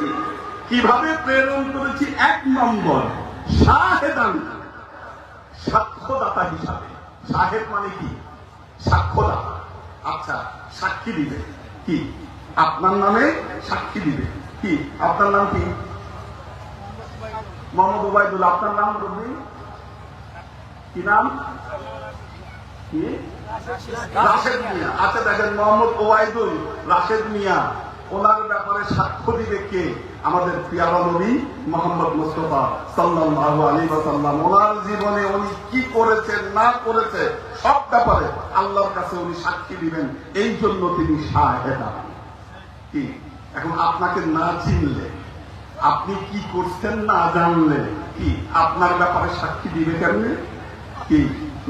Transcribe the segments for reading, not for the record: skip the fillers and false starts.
করেছি, কিভাবে প্রেরণ করেছি। 1 নম্বর শাহেদান, সাক্ষ্যদাতা হিসাবে। শাহেদ মানে কি? সাক্ষ্যদাতা। আচ্ছা, সাক্ষী দিবে কি? আপনার নামে সাক্ষী দিবে কি? আপনার নাম কি? মোহাম্মদ ওবায়দুল। আপনার নাম কি নাম? কি? রাশেদ মিয়া। আচ্ছা দেখেন, মোহাম্মদ ওবায়দুল রাশেদ মিয়া, ওনার ব্যাপারে সাক্ষ্য দিবে কে? আমাদের প্রিয় নবী মুহাম্মদ মুস্তাফা সাল্লাল্লাহু আলাইহি ওয়াসাল্লাম। ওনার জীবনে উনি কি করেছে না করেছে সব ব্যাপারে আল্লাহর কাছে উনি সাক্ষী দিবেন। এই জন্য তিনি শাহেদা। কি? এখন আপনাকে না চিনলে, আপনি কি করছেন না জানলে, কি আপনার ব্যাপারে সাক্ষী দিবে কেমনে? কি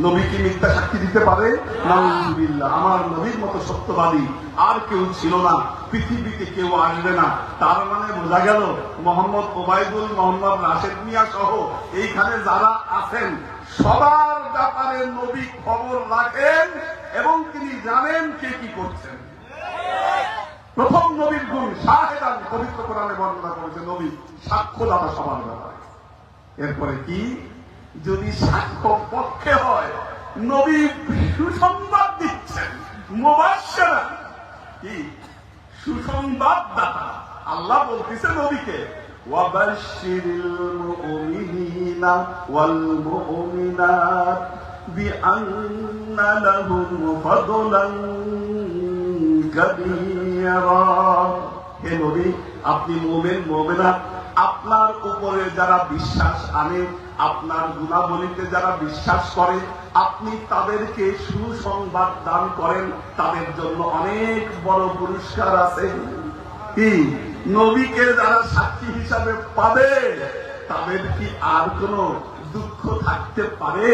নবী কি মিথ্যা সাক্ষী দিতে পারে? নাউযুবিল্লাহ। আমার নবীর মতো সত্যবাদী আর কেউ ছিল না, পৃথিবীতে কেউ আসবে না। তার মানে বোঝা গেল মোহাম্মদ ওবায়দুল, মোহাম্মদ রাশেদ মিয়া সহ এইখানে যারা আছেন সবার ব্যাপারে নবী খবর রাখেন এবং তিনি জানেন কে কি করছেন। প্রথম নবীর গুণ শাহেদান, পবিত্র কোরআনে বর্ণনা করেছে নবী সাক্ষ্যদাতা সবার ব্যাপারে। এরপরে কি? যদি সাক্ষ্য পক্ষে হয়, নবী সুসংবাদ দিচ্ছেন, মুবাশশিরান, কি সুসংবাদদাতা। আল্লাহ বলতেছে নবীকে, ওয়াবাশশিরিল মুমিনিনা ওয়াল মুমিনাত বিআন্না লাহুম ফাদলান কাবীরা। হে নবী, আপনি মুমিন মুমিনাত, আপনার উপরে যারা বিশ্বাস আনে, আপনার গুণাবলীতে যারা বিশ্বাস করে, আপনি তাদেরকে সুসংবাদ দান করেন। তাদের জন্য অনেক বড় পুরস্কার আছে। কি? নবীকে যারা সাক্ষী হিসাবে পাবে তাদের কি আর কোন দুঃখ থাকতে পারে?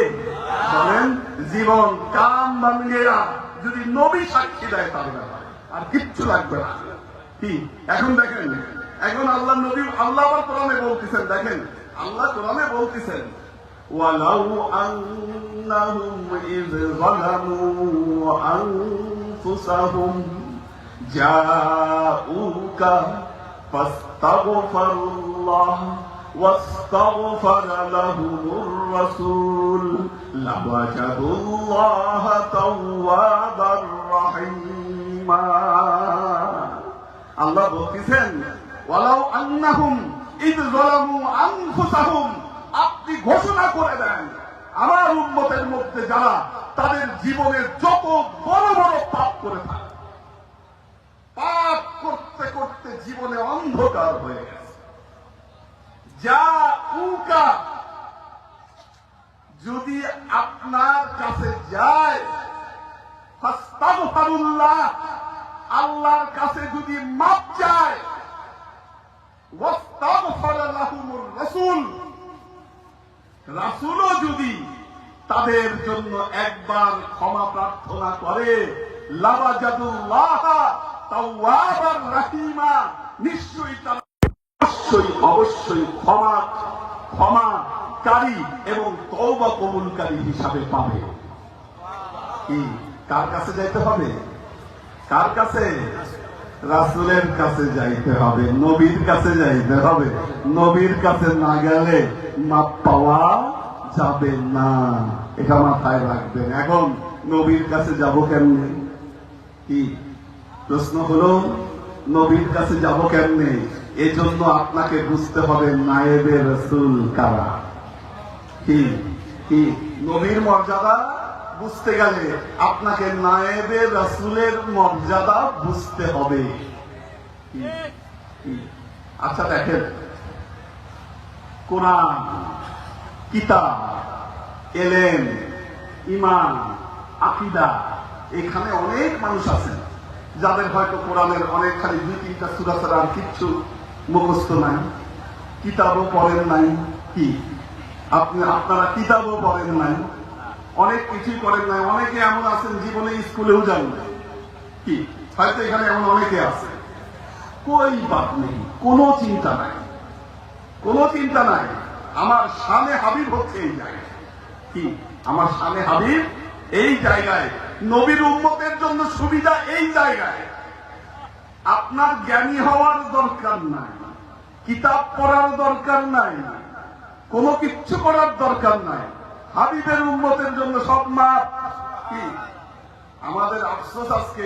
বলেন, জীবন কাম ভাঙিয়া যদি নবী সাক্ষী দেয় তার ব্যাপারে আর কিচ্ছু লাগবে না। কি? এখন দেখেন, এখন আল্লাহ নবী, আল্লাহ আবার কোরআনে বলতেছেন, দেখেন আল্লাহ কোরআনে বলতেছেন, ওয়ালাউ আন্নাহুম ইয যালামু আনফুসাহুম জাউকা ফাস্তাগফিরুল্লাহ ওয়াস্তাগফারা লাহুমুর রাসূল লাওয়াজাদুল্লাহা তাওয়াবার রাহিমা। আল্লাহ বলতেছেন, ওয়ালাউ আন্নাহুম ইয যালামু আনফুসাহুম, আপনি ঘোষণা করে দেন আমার উম্মতের মধ্যে যারা তাদের জীবনে যত বড় বড় পাপ করে থাকে, পাপ করতে করতে জীবনে অন্ধকার হয়ে গেছে, জাউকা, যদি আপনার কাছে যায়, ফাস্তাগফিরুল্লাহ, আল্লাহর কাছে যদি মাপ চায়, ওয়াস্তাগফারা লাহুমুর রাসূল, রাসূলও যদি তাদের জন্য একবার ক্ষমা প্রার্থনা করে, লাওয়াজাদুল্লাহা তাওয়াবার রাহিমা, নিশ্চয়ই তারা অবশ্যই ক্ষমাকারী এবং তওবা কবুলকারী হিসাবে পাবে। কি? কার কাছে যাইতে হবে? কার কাছে? রাসূলের কাছে যাইতে হবে, নবীর কাছে যাইতে হবে। নবীর কাছে না গেলে মাপ পাওয়া যাবে না, এটা মাথায় রাখবেন। এখন নবীর কাছে যাব কেমনে? কি প্রশ্ন হলো, নবীর কাছে যাব কেমনে? এজন্য আপনাকে বুঝতে হবে নায়েবে রাসূল কারা। কি? কি? নবীর মর্যাদা বুঝতে গেলে আপনাকে নায়েবে রাসূলের মর্যাদা বুঝতে হবে। আচ্ছা দেখেন, কোরআন, কিতাব, এলেম, ঈমান, আকীদা, এখানে অনেক মানুষ আছেন যাদের হয়তো কোরআনের অনেক খালি 2-3টা সূরা ছাড়া আর কিচ্ছু মুখস্থ নাই, কিতাবও পড়েন নাই। কি? আপনারা কিতাবও পড়েন নাই, অনেক কিছুই করেন নাই। অনেকে এমন আছেন জীবনে স্কুলেও যান না। কি? হয়তো এখানে এমন অনেকে আছে। কই বাত নেই, কোনো চিন্তা নাই, কোনো চিন্তা নাই। আমার শানে হাবিব হচ্ছে এই জায়গায়। কি? আমার শানে হাবিব এই জায়গায়, নবীর উম্মতের জন্য সুবিধা এই জায়গায়। আপনার জ্ঞানী হওয়ার দরকার নাই, কিতাব পড়ার দরকার নাই, কোনো কিচ্ছু করার দরকার নাই। হাবিবের উম্মতের জন্য সব মাপ। কি আমাদের আফসোস, আজকে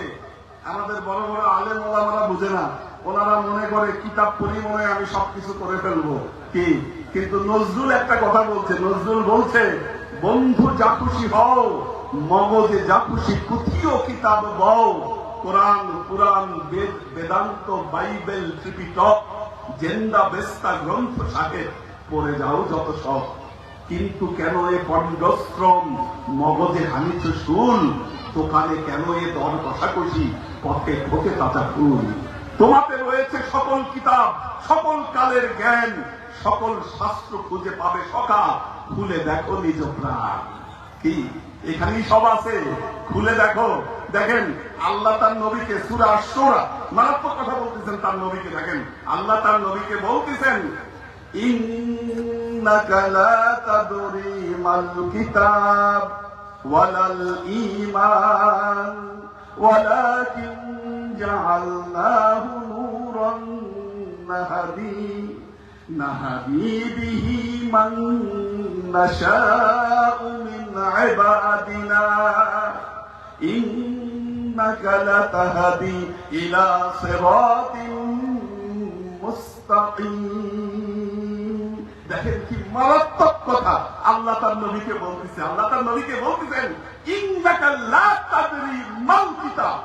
আমাদের বড় বড় আলেম ওলামারা বুঝে না, ওনারা মনে করে কিতাব পড়ি মনে আমি সবকিছু করে ফেলবো। কি কিন্তু নজরুল একটা কথা বলছে, নজরুল বলছে, বন্ধু যা খুশি হও, মগজে যা খুশি পুঁথিও কিতাব বও, কোরআন পুরাণ বেদ বেদান্ত বাইবেল ত্রিপিটক জেন্দা বেস্তা গ্রন্থ সাহেব পড়ে যাও যত সব। কিন্তু কেন এ পণ্ডশ্রম, মগজে হানিছ শুল, দোকানে কেন এ দর কষাকষি, পথে ঠোকে তাজা ফুল। তোমাতে রয়েছে সকল কিতাব, সকল কালের জ্ঞান, সকল শাস্ত্র খুঁজে পাবে সকা, খুলে দেখো নিজ প্রাণ। কি এখানেই সব আছে, খুলে দেখো। দেখেন আল্লাহ তার নবীকে সূরা আশ-শূরা মারাত্মক কথা বলতেছেন তার নবীকে। দেখেন আল্লাহ তার নবীকে বলতেছেন, ইন্নাকা লা তাদরি মাল কিতাব ওয়ালাল ঈমান ওয়ালাকিন জাআলনাহু নূরান নাহদি বিহি মান নাশাউ মিন ইবাদিনা ইন্নাকা লাতাহদি ইলা সিরাতিন মুস্তাকিম। দেখেন কি মারাত্মক কথা আল্লাহ তার নবীকে বলতেছে। আল্লাহ তার নবীকে বলতেছেন, ইন্নাকা লা তাদরি মাল কিতাব।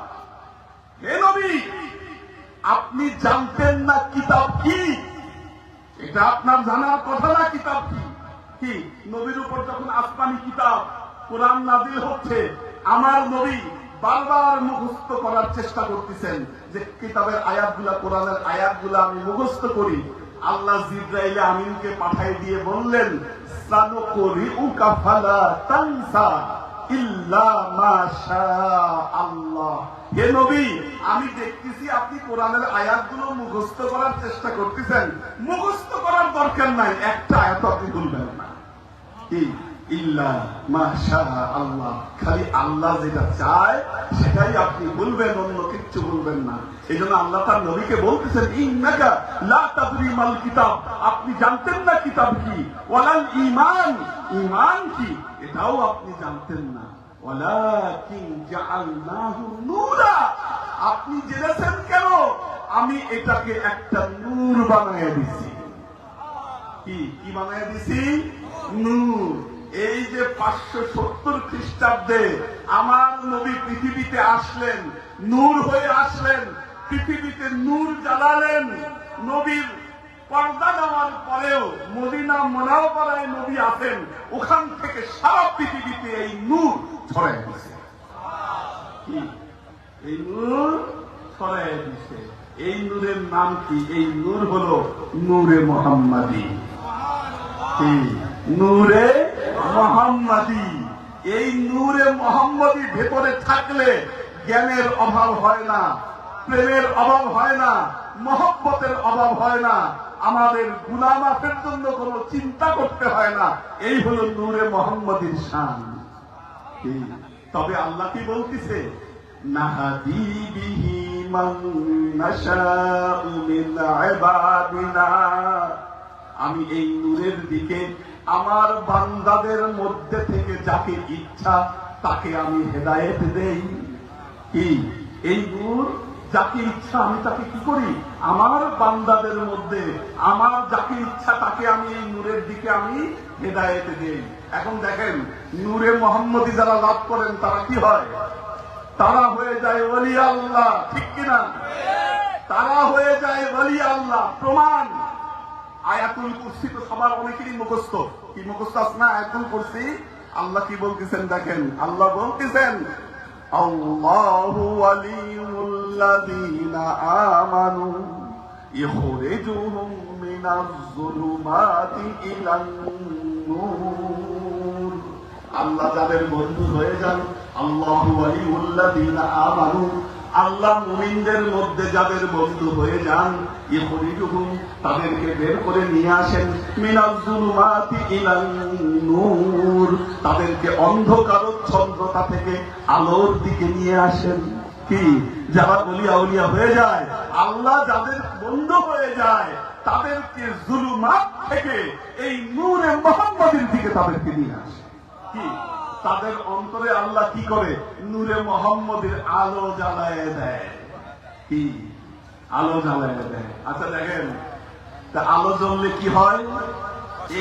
হে নবী, আপনি জানতেন না কিতাব কি? এটা আপনার জানার কথা না কিতাব কি। কি নবীর উপর যখন আসমানি কিতাব কোরআন নাযিল হচ্ছে, আমার নবী বারবার মুখস্থ করার চেষ্টা করতেছেন যে কিতাবের আয়াতগুলা, কোরআনের আয়াতগুলা আমি মুখস্থ করি। আল্লাহ জিবরাইল আমিনকে পাঠাই দিয়ে বললেন, সানুকরিউকা ফালা তানসা ইল্লা মা শাআল্লাহ। হে নবী, আমি দেখতেছি আপনি কোরআনের আয়াতগুলো মুখস্থ করার চেষ্টা করতেছেন, মুখস্থ করার দরকার নাই, একটা আয়াত আপনি ভুলবেন না। কি ইল্লা মা শাআল্লাহ, খালি আল্লাহ যেটা চায় সেটাই আপনি বলবেন, অন্য কিচ্ছু বলবেন না। এই জন্য আল্লাহ তার নবীকে বলতেছেন, ইন্নাকা লা তাদরি মাল কিতাব, আপনি জানতেন না কিতাব কি, ওয়ালাল ঈমান, ঈমান কি এটাও আপনি জানতেন না, ওয়ালাকিন জাআলনাহু নূরা, আপনি জেনেছেন কেন, আমি এটাকে একটা নূর বানায় দিছি। কি কি বানায় দিছি? নূর। এই যে 570 খ্রিস্টাব্দে আমার নবী পৃথিবীতে আসলেন, নূর হয়ে আসলেন, পৃথিবীতে নূর জ্বালালেন। নবীর পর্দা দেওয়ার পরেও মদিনা মুনাওয়ারায় নবী আছেন, ওখান থেকে সারা পৃথিবীতে এই নূর ছড়ায় দিছে। কি এই নূর ছড়ায় দিছে। এই নূরের নাম কি? এই নূর হলো নূরে মুহাম্মাদী। কি নূরে মুহাম্মাদী। এই নূরে মুহাম্মাদী ভেতরে থাকলে জ্ঞানের অভাব হয় না, প্রেমের অভাব হয় না, মহব্বতের অভাব হয় না, আমাদের গুনাহ মাফের জন্য কোনো চিন্তা করতে হয় না। এই হলো নূরে মুহাম্মাদীর শান। তবে আল্লাহ কি বলতেছে, নাহাদি বিহি মান নাশাউ মিন ইবাদিনা, আমি এই নূরের দিকে আমার বান্দাদের মধ্যে থেকে যাকে ইচ্ছা তাকে আমি হেদায়েত দেই। কি এই নূর যাকে ইচ্ছা আমি তাকে কি করি, আমার বান্দাদের মধ্যে আমার যাকে ইচ্ছা তাকে আমি এই নূরের দিকে আমি হেদায়েত দেই। এখন দেখেন নূরে মুহাম্মাদী যারা লাভ করেন তারা কি হয়? তারা হয়ে যায় ওলি আল্লাহ। ঠিক কিনা? তারা হয়ে যায় ওলি আল্লাহ। প্রমাণ আয়াতুল কুরসি তো সবার অনেকেরই মুখস্থ। কি মুখস্থ আছে না আয়াতুল কুরসি? আল্লাহ কি বলতেছেন দেখেন, আল্লাহ বলতেছেন, আল্লাহু ওয়ালিউল্লাযীনা আমানু ইখরিজুহুম মিনাজ যুলুমাতি ইলান নূর। আল্লাহ যাদের বন্ধু হয়ে যান, আল্লাহু ওয়ালিউল্লাযীনা আমানু, আল্লাহ মুমিনদের মধ্যে যাদের বন্ধু হয়ে যান, ইখরিজুহুম তাদেরকে বের করে নিয়ে আসেন, মিনাজ যুলুমাতি ইলান নূর তাদেরকে অন্ধকারচ্ছন্নতা থেকে আলোর দিকে নিয়ে আসেন। কি যারা ওলিয়া উলিয়া হয়ে যায়, আল্লাহ যাদের বন্ধু হয়ে যায়, তাদেরকে জুলুমাত থেকে এই নূরে মুহাম্মাদের দিকে তাদেরকে নিয়ে আসে। কি তাদের অন্তরে আল্লাহ কি করে? নূরে মুহাম্মাদের আলো জ্বালায় দেয়। কি আলো জ্বালায় দেয়। আচ্ছা দেখেন, তা আলো জ্বললে কি হয়?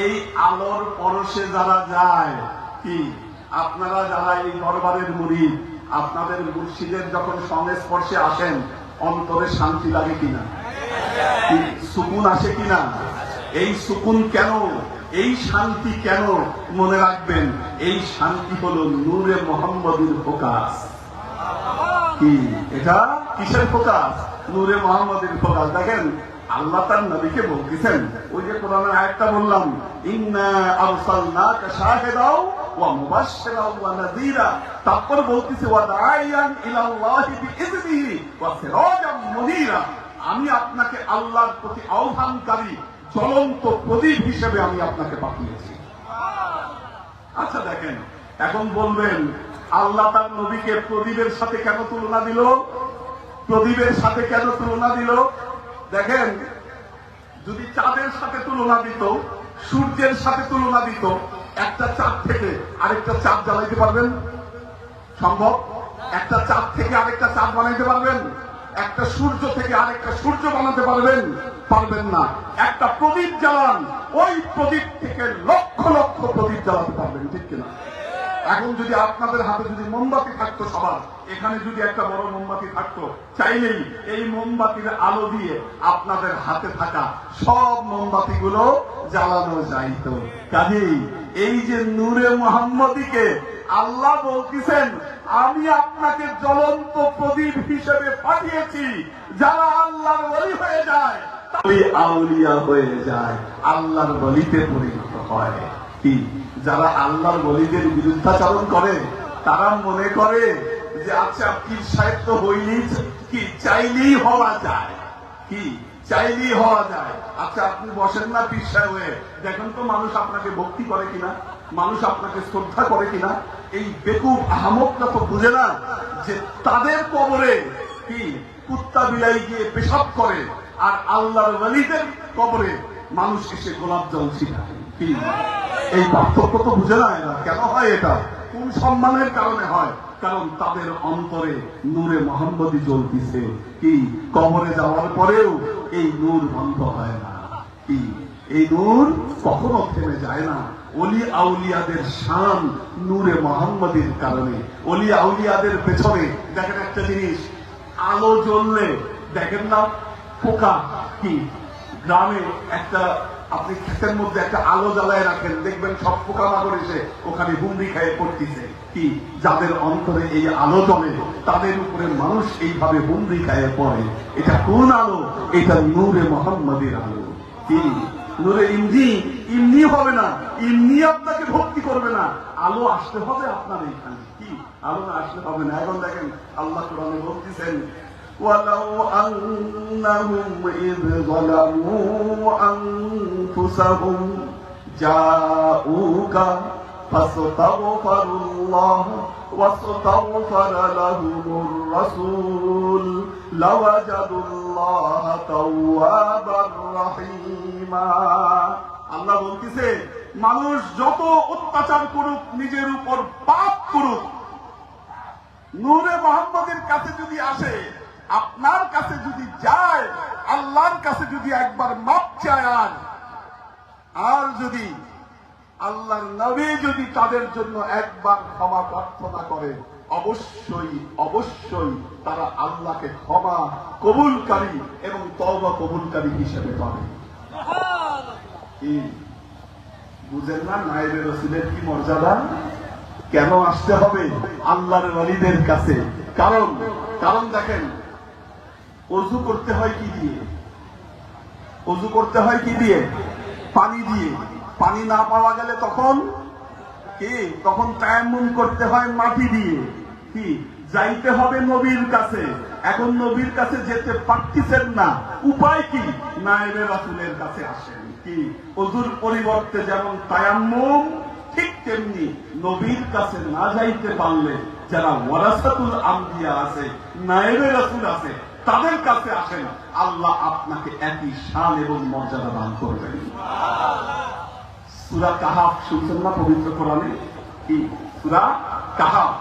এই আলোর পরশে যারা যায়, কি আপনারা যারা এই দরবারের মুরিদ, আপনাদের মুর্শিদের যখন সংস্পর্শে আসেন, অন্তরে শান্তি লাগে কিনা? সুকুন আসে কিনা? এই সুকুন কেন, এই শান্তি কেন? মনে রাখবেন, এই শান্তি হলো নূরে মুহাম্মাদের ফোকাস। কি এটা কিসের ফোকাস? নূরে মুহাম্মাদের ফোকাস। দেখেন আল্লাহ তার নবীকে বলতেছেন, ওই যে কোরআনের আয়াতটা বললাম, ইন্না আরসালনাকা শাহিদাও ওয়া মুবাশশিরাও ওয়া নাযীরা, তারপর বলতেছে ওয়া দাঈয়ান ইলাল্লাহি বিইযনিহি ওয়া সিরাজাম মুনীরা, আমি আপনাকে আল্লাহর প্রতি আহ্বানকারী জ্বলন্ত প্রদীপ হিসেবে আমি আপনাকে পাঠিয়েছি। আচ্ছা দেখেন, এখন বলবেন আল্লাহ তার নবীকে প্রদীপের সাথে কেন তুলনা দিল? প্রদীপের সাথে কেন তুলনা দিল? দেখেন, যদি চাঁদের সাথে তুলনা দিত, সূর্যের সাথে তুলনা দিত, একটা চাঁদ থেকে আরেকটা চাঁদ জ্বালাইতে পারবেন? সম্ভব? একটা চাঁদ থেকে আরেকটা চাঁদ বানাইতে পারবেন? একটা সূর্য থেকে আরেকটা সূর্য বানাতে পারবেন? পারবেন না। একটা প্রদীপ জ্বালান, ওই প্রদীপ থেকে লক্ষ লক্ষ প্রদীপ জ্বালাতে পারবেন, ঠিক কিনা? এখন যদি আপনাদের হাতে যদি মোমবাতি থাকতো, সবার এখানে যদি একটা বড় মোমবাতি থাকতো, চাইলেই এই মোমবাতির আলো দিয়ে আপনাদের হাতে থাকা সব মোমবাতিগুলো জ্বালানো যাইত। কাজেই এই যে নূরে মুহাম্মাদিকে আল্লাহ বলতেছেন, আমি আপনাকে জ্বলন্ত প্রদীপ হিসেবে পাঠিয়েছি। যারা আল্লাহর ওলি হয়ে যায়, আউলিয়া হয়ে যায়, আল্লাহর ওলিতে পরিণত হয়। কি যারা আল্লাহর ওলিদের বিরুদ্ধাচরণ করে, তারা মনে করে যে আচ্ছা পীর সাহেব তো হইলেই কি চাইলেই হওয়া যায়, কি চাইলেই হওয়া যায়। আচ্ছা আপনি বসেন না পীর সাহেব হয়ে, দেখেন তো মানুষ আপনাকে ভক্তি করে কিনা, মানুষ আপনাকে শ্রদ্ধা করে কিনা। এই বেকুব আহমকটা তো বুঝে না যে তাদের কবরে কি কুত্তা বিলাই গিয়ে পেশাব করে, আর আল্লাহর ওলিদের কবরে মানুষ এসে গোলাপ জল ছিটায়। কি এই পার্থক্য তো বুঝে না এরা। কেন হয় এটা? কোন সম্মানের কারণে হয়? কারণ তাদের অন্তরে নূরে মুহাম্মাদি জ্বলতেছে। কি কবরে যাওয়ার পরেও এই নূর বন্ধ হয় না। কি এই নূর কখনো থেমে যায় না। ওলি আউলিয়াদের শান নূরে মুহাম্মাদির কারণে। ওলি আউলিয়াদের পেছনে দেখেন একটা জিনিস, আলো জ্বললে দেখেন না পোকা, কি গ্রামে একটা আপনি ক্ষেতের মধ্যে একটা আলো জ্বালায় রাখেন, দেখবেন সব পোকামাকড় এসে ওখানে হুমড়ি খেয়ে পড়তেছে। কি যাদের অন্তরে এই আলো জ্বলে, তাদের উপরে মানুষ এইভাবে হুমড়ি খেয়ে পড়ে। এটা কোন আলো? এটা নূরে মুহাম্মাদের আলো। কি নূরে ইমনি হবে না, ইমনি আপনাকে ভক্তি করবে না, আলো আসতে হবে আপনার এইখানে। কি আলো না আসলে হবে না। এখন দেখেন আল্লাহ কোরআনে বলতেছেন, وَلَوْ أَنَّهُمْ إِذْ ظَلَمُوا أَنفُسَهُمْ جَاءُوكَ فَاسْتَغْفَرُوا اللَّهَ وَاسْتَغْفَرَ لَهُمُ الرَّسُولُ لَوَجَدُوا اللَّهَ تَوَّابًا رَحِيمًا। আল্লাহ বলতেছে, মানুষ যত অত্যাচার করুক, নিজের উপর পাপ করুক, নূরে মুহাম্মাদের কাছে যদি আসে, আপনার কাছে যদি যায়, আল্লাহর কাছে যদি একবার মাপ চায়, আর যদি আল্লাহর নবী যদি তাদের জন্য একবার ক্ষমা প্রার্থনা করে, অবশ্যই অবশ্যই তারা আল্লাহকে ক্ষমা কবুলকারী এবং তওবা কবুলকারী হিসেবে পাবে। বুঝেন না নায়েবে রাসূলের কি মর্যাদা? কেন আসতে হবে আল্লাহর ওলিদের কাছে? কারণ দেখেন, ওযু করতে হয় কি দিয়ে? ওযু করতে হয় কি দিয়ে? পানি দিয়ে। পানি না পাওয়া গেলে তখন কি? তখন তায়াম্মুম করতে হয় মাটি দিয়ে। কি যাইতে হবে নবীর কাছে। এখন নবীর কাছে যেতে পারতেছেন না, উপায় কি? নায়েবে রাসূলের কাছে আসেন। কি ওযুর পরিবর্তে যেমন তায়াম্মুম, ঠিক তেমনি নবীর কাছে না যাইতে পারলে যারা ওয়ারাসাতুল আম্বিয়া আছে, নায়েবে রাসূল আছে, তাদের কাছে আসেন, আল্লাহ আপনাকে একই শান এবং মর্যাদা দান করবেন। সূরা কাহাফ শুনছেন না পবিত্র কোরআনে? কি সূরা কাহাফ?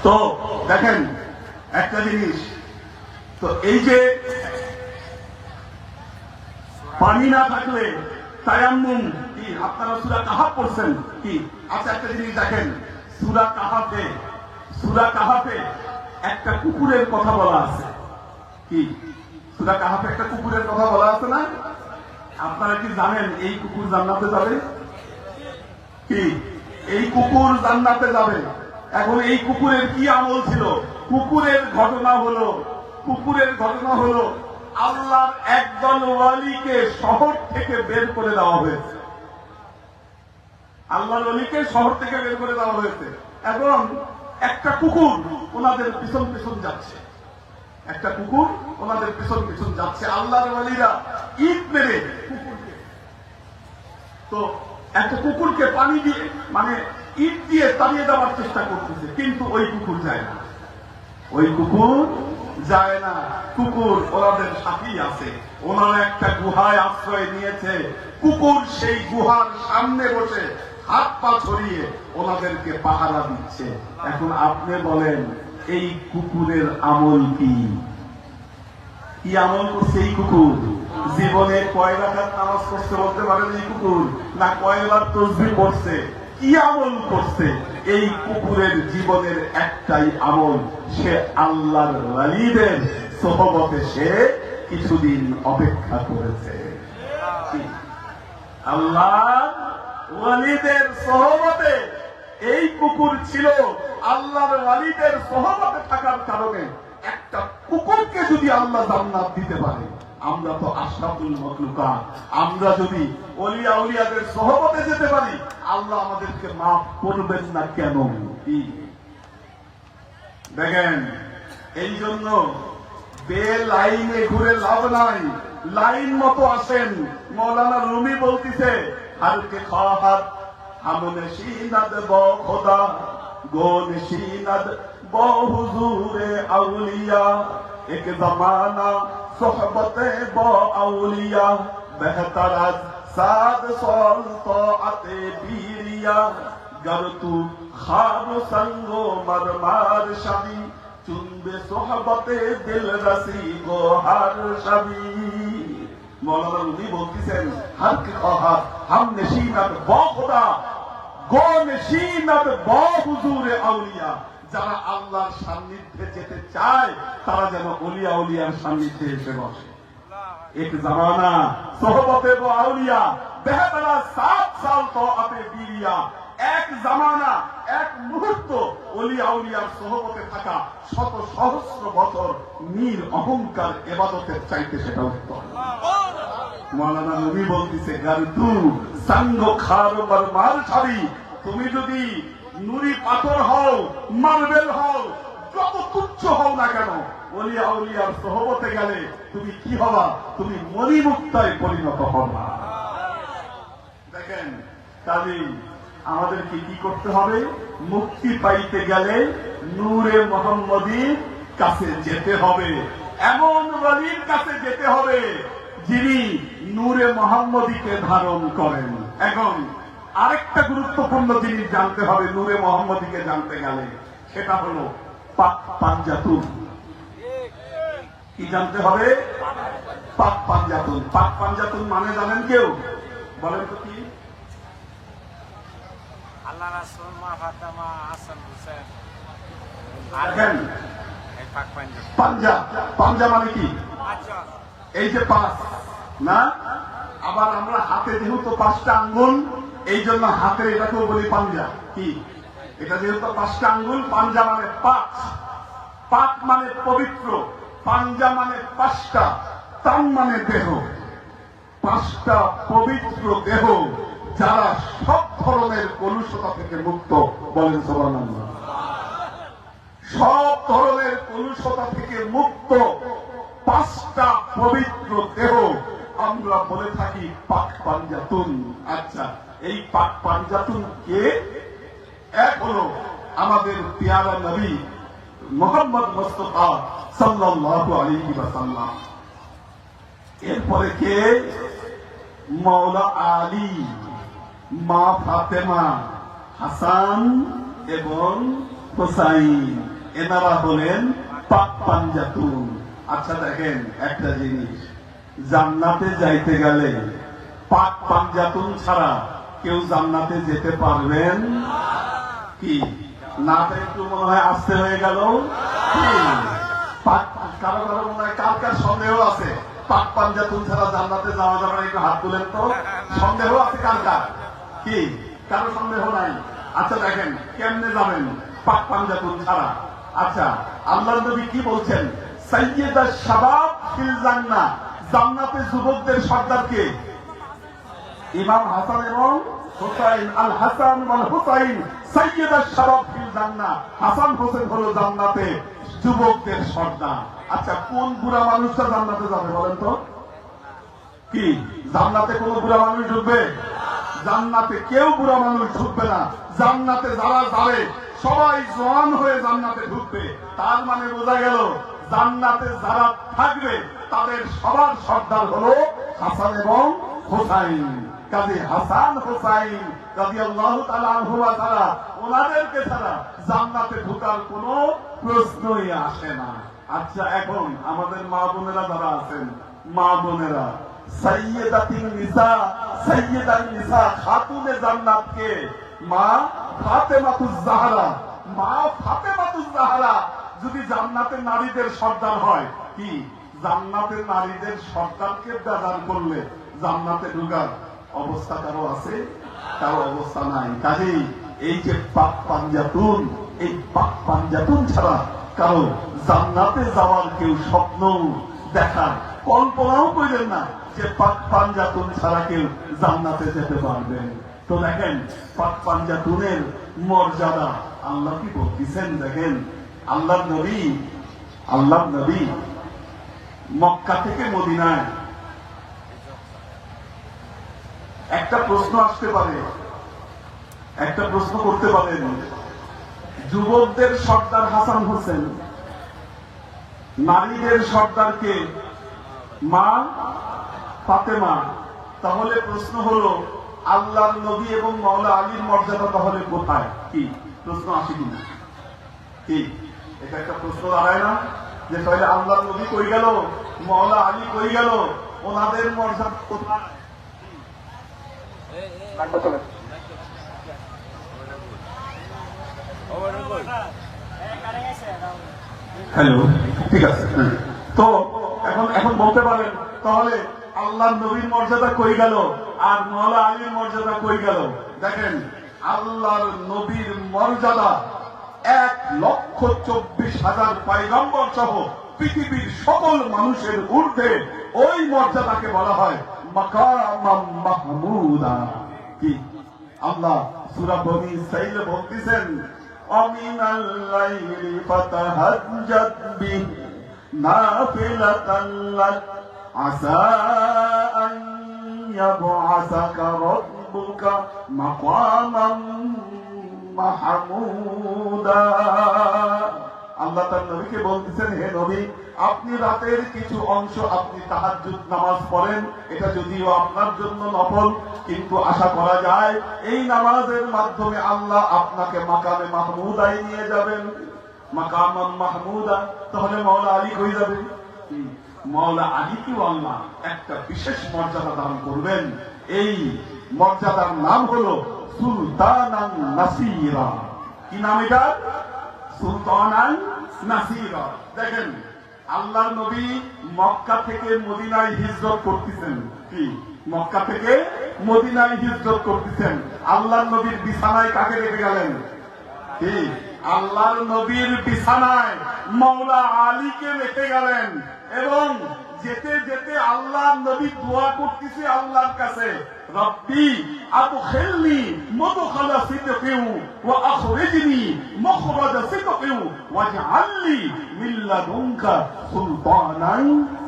তো দেখেন একটা জিনিস, তো এই যে পানি না থাকলে তায়াম্মুম কি, আপনারা সূরা কাহাফ পড়ছেন কি? আচ্ছা একটা জিনিস দেখেন, সূরা কাহাফে একটা কুকুরের কথা বলা আছে। কি সূরা কাহাফে একটা কুকুরের কথা বলা আছে না? আপনারা কি জানেন এই কুকুর জান্নাতে যাবে? কি এই কুকুর জান্নাতে যাবে? এখন এই কুকুরের কি আমল ছিল? কুকুরের ঘটনা হলো আল্লাহর একদল ওয়ালিকে শহর থেকে বের করে দেওয়া হয়েছে। আল্লাহর ওয়ালিকে শহর থেকে বের করে দেওয়া হয়েছে। এবং একটা কুকুর ওনাদের পিছন পিছন যাচ্ছে, আল্লাহর ওয়ালিরা ইট মেরে কুকুরকে, তো একটা কুকুরকে পানি দিয়ে মানে ইট দিয়ে তাড়িয়ে দেওয়ার চেষ্টা করতেছে, কিন্তু ওই কুকুর যায় না, কুকুর ওনাদের সাথেই আছে। ওনারা একটা গুহায় আশ্রয় নিয়েছে, কুকুর সেই গুহার সামনে বসে হাত পা ছড়িয়ে ওনাদেরকে পাহারা দিচ্ছে। এখন আপনি বলেন এই কুকুরের আমল কি আমল করছে এই কুকুর? জীবনে কয় রাকাত নামাজ পড়তে বলতে পারেন এই কুকুর? না কয়বার তাসবিহ পড়ছে? কি আমল করছে? এই কুকুরের জীবনের একটাই আমল, সে আল্লাহর ওয়ালিদের সোহবতে সে কিছুদিন অপেক্ষা করেছে। আল্লাহর ওয়ালিদের সোহবতে এই কুকুর ছিল। আল্লাহর ওয়ালিদের সোহবতে থাকার কারণে একটা কুকুরকে যদি আল্লাহ জান্নাত দিতে পারে, আমরা তো আশরাফুল মাখলুকাত, আমরা যদি ওলিয়া উলিয়াদের সোহবতে যেতে পারি, আল্লাহ আমাদেরকে মাফ করবেন না কেন? দেখেন, এই জন্য বেলাইনে ঘুরে লাভ নাই, লাইন মতো আসেন। মৌলানা রুমি বলতেছে, হারকে খাহাত হামনে শিনাদ ব খোদা গোন শিনাদ ব হুজুরে আউলিয়া, এক জামানা সোহবতে ব আউলিয়া, বেহতর আজ সাদ সল তাআতে বিরিয়া, गर तू खाब संगो मरमार शबी, चुनबे सोहबते दिल रसी गो हर शबी। मौलाना रूमी বলতেছেন, हर के खाहत हम नशीनत ब खुदा गो नशीनत ब हुजूरे আউলিয়া। যারা আল্লাহর সান্নিধ্যে যেতে চায় তারা যেন ওলিয়া উলিয়ার সান্নিধ্যে এসে বসে। एक जमाना सोहबते ब আউলিয়া, बेहतरा 7 साल তাআতে বিরিয়া। এক জামানা, এক মুহূর্ত ওলিয়া উলিয়ার সোহবতে থাকা শত সহস্র বছর নীর অহংকার ইবাদতের চাইতে সেটা উত্তম। মৌলানা নবী বলতেছে, গারতু সঙ্গ খার মারমার ছাড়ি, তুমি যদি নুরি পাথর হও, মার্বেল হও, যত তুচ্ছ হও না কেন, ওলিয়া উলিয়ার সোহবতে গেলে তুমি কি হবা? তুমি মণিমুক্তায় পরিণত হবা। দেখেন, তাহলে আমাদেরকে কি করতে হবে? মুক্তি পাইতে গেলে নূরে মুহাম্মদীর কাছে যেতে হবে, এমন ওয়ালির কাছে যেতে হবে যিনি নূরে মুহাম্মদীকে ধারণ করেন। এখন আরেকটা গুরুত্বপূর্ণ জিনিস জানতে হবে নূরে মুহাম্মদীকে জানতে গেলে, সেটা হলো পাক পাঞ্জাতুন। কি জানতে হবে? পাক পাঞ্জাতুন। পাক পাঞ্জাতুন মানে জানেন কেউ? বলেন তো কি? আল্লাহ রাসূল মা ফাতেমা হাসান হুসেন। দেখেন, এই পাক পাঞ্জা, পাঞ্জা মানে কি? এই যে পাঁচ না, আবার আমরা হাতে যেহেতু 5টা আঙ্গুল, এই জন্য হাতে এটাকেও বলি পাঞ্জা। কি এটা যেহেতু 5টা আঙ্গুল, পাঞ্জা মানে 5, পাক মানে পবিত্র, পাঞ্জা মানে 5টা, তান মানে দেহ। 5টা পবিত্র দেহ যারা সব ধরনের কলুষতা থেকে মুক্ত, বলেন সুবহানাল্লাহ। সব ধরনের কলুষতা থেকে মুক্ত 5টা পবিত্র দেহ আমরা বলে থাকি পাক পাঞ্জাতুন। আচ্ছা, এই পাক পাঞ্জাতুন কে? এক হলো আমাদের পেয়ারা নবী মুহাম্মদ মুস্তাফা সাল্লাল্লাহু আলাইহি ওয়াসাল্লাম। এরপরে কে? মাওলা আলী, মা ফাতেমা, হাসান এবং হুসাইন, এনারা হলেন পাক পাঞ্জাতুন। আচ্ছা দেখেন একটা জিনিস, জান্নাতে যাইতে গেলে পাক পাঞ্জাতুন ছাড়া কেউ জান্নাতে যেতে পারবেন কি? নাটা একটু মনে হয় আসতে হয়ে গেল। কারো কারো মনে হয় কার কার সন্দেহ আছে পাক পাঞ্জাতুন ছাড়া জান্নাতে যাওয়া যাবে না? একটু হাত তুলেন তো। সন্দেহ আছে কার কার? কি কারো সন্দেহ নাই? আচ্ছা দেখেন কেমনে যাবেন পাক পাঞ্জাতুন ছাড়া। আচ্ছা, আল্লাহর নবী কি বলছেন? সাইয়্যিদাশ শাবাব ফিল জান্নাহ, জান্নাতে যুবকদের সর্দার কে? ইমাম হাসান এবং হুসাইন। আল হাসান ওয়াল হুসাইন সাইয়্যিদাশ শাবাব ফিল জান্নাহ, হাসান হোসেন হলো জান্নাতে যুবকদের সর্দার। আচ্ছা, কোন বুড়া মানুষটা জান্নাতে যাবে বলেন তো? কি জান্নাতে কোন বুড়া মানুষ ঢুকবে? জান্নাতে কেউ বুড়া মানুষ ঢুকবে না। জান্নাতে যারা যাবে সবাই জওয়ান হয়ে জান্নাতে ঢুকবে। তার মানে বোঝা গেল জান্নাতে যারা থাকবে তাদের সবার সর্দার হলো হাসান এবং হুসাইন। কাজী হাসান হুসাইন রাদিয়াল্লাহু তাআলা আনহুমা ছাড়া, ওনাদেরকে ছাড়া জান্নাতে ঢোকার কোনো প্রশ্নই আসে না। আচ্ছা, এখন আমাদের মা বোনেরা যারা আছেন, মা বোনেরা, সাইয়্যিদাতুন নিসা, সাইয়্যিদাতুন নিসা, খাতুনে জান্নাতকে মা ফাতেমাতুজ জাহরা, মা ফাতেমাতুজ জাহরা যদি জান্নাতের নারীদের সর্দার হয়, কি জান্নাতের নারীদের সর্দারকে বেজার করলে জান্নাতে ঢোকার অবস্থা কারো আছে? কারো অবস্থা নাই। কাজেই এই যে পাক পাঞ্জাতুন, এই পাক পাঞ্জাতুন ছাড়া কারো জান্নাতে যাওয়ার কেউ স্বপ্ন দেখার কল্পনাও করেন না যে পাক পাঞ্জাতুন ছাড়া কেউ জান্নাতে যেতে পারবেন। তো দেখেন পাক পাঞ্জাতুনের মর্যাদা আল্লাহ কি বলতেছেন। দেখেন আল্লাহর নবী মক্কা থেকে মদিনায়, একটা প্রশ্ন আসতে পারে, একটা প্রশ্ন করতে পারেন, যুবকদের সর্দার হাসান হোসেন, নারীদের সর্দারকে মা ফাতেমা, তাহলে প্রশ্ন হলো আল্লাহর নবী এবং মাওলা আলীর মর্যাদা তাহলে কোথায়? কি প্রশ্ন আসে কিনা? কি এটা একটা প্রশ্ন দাঁড়ায় না যে তাহলে আল্লাহর নবী কই গেল, মাওলা আলী কই গেল, ওনাদের মর্যাদা কোথায়? হ্যালো, ঠিক আছে। তো এখন বলতে পারেন তাহলে আল্লাহর নবীর মর্যাদা কই গেল আর মাওলা আলীর মর্যাদা কই গেল? দেখেন আল্লাহর নবীর মর্যাদা 1,24,000 পয়গম্বর সহ পৃথিবীর সকল মানুষের ঊর্ধ্বে। ওই মর্যাদাকে বলা হয় মাকামাম মাহমুদা। কি আল্লাহ সূরা বনী ইসরাঈলে বলতেছেন, আমিনাল লাইলি ফাতাহাজ্জাদ বিহি নাফিলাতান লাক আসা আন ইয়াবআসাকা রাব্বুকা মাকামাম মাহমুদা। আল্লাহ তার নবীকে বলতেছেন, হে নবী, আপনি রাতের কিছু অংশ আপনি তাহাজ্জুদ নামাজ পড়েন, এটা যদিও আপনার জন্য নফল, কিন্তু আশা করা যায় এই নামাজের মাধ্যমে আল্লাহ আপনাকে মাকামে মাহমুদায় নিয়ে যাবেন। মাকামাম মাহমুদা, তাহলে মাওলা আলী কই যাবে? মাওলা আলীকেও আল্লাহ একটা বিশেষ মর্যাদা দান করবেন। এই মর্যাদার নাম হলো সুলতানান নাসিরা। কি নাম এটা? সুলতানান নাসিরা। দেখেন আল্লাহর নবী মক্কা থেকে মদিনায় হিজরত করতেছেন। কি মক্কা থেকে মদিনায় হিজরত করতেছেন। আল্লাহর নবীর বিছানায় কাকে রেখে গেলেন? কি আল্লাহর নবীর বিছানায় মাওলা আলীকে রেখে গেলেন। এবং যেতে যেতে আল্লাহ নবী দোয়া করতেছে আল্লাহর কাছে, রব্বি আদখিলনি মুদখালা সিদকিন ওয়া আখরিজনি মুখরাজা সিদকিন ওয়াজআলনি মিন লাদুনকা সুলতানান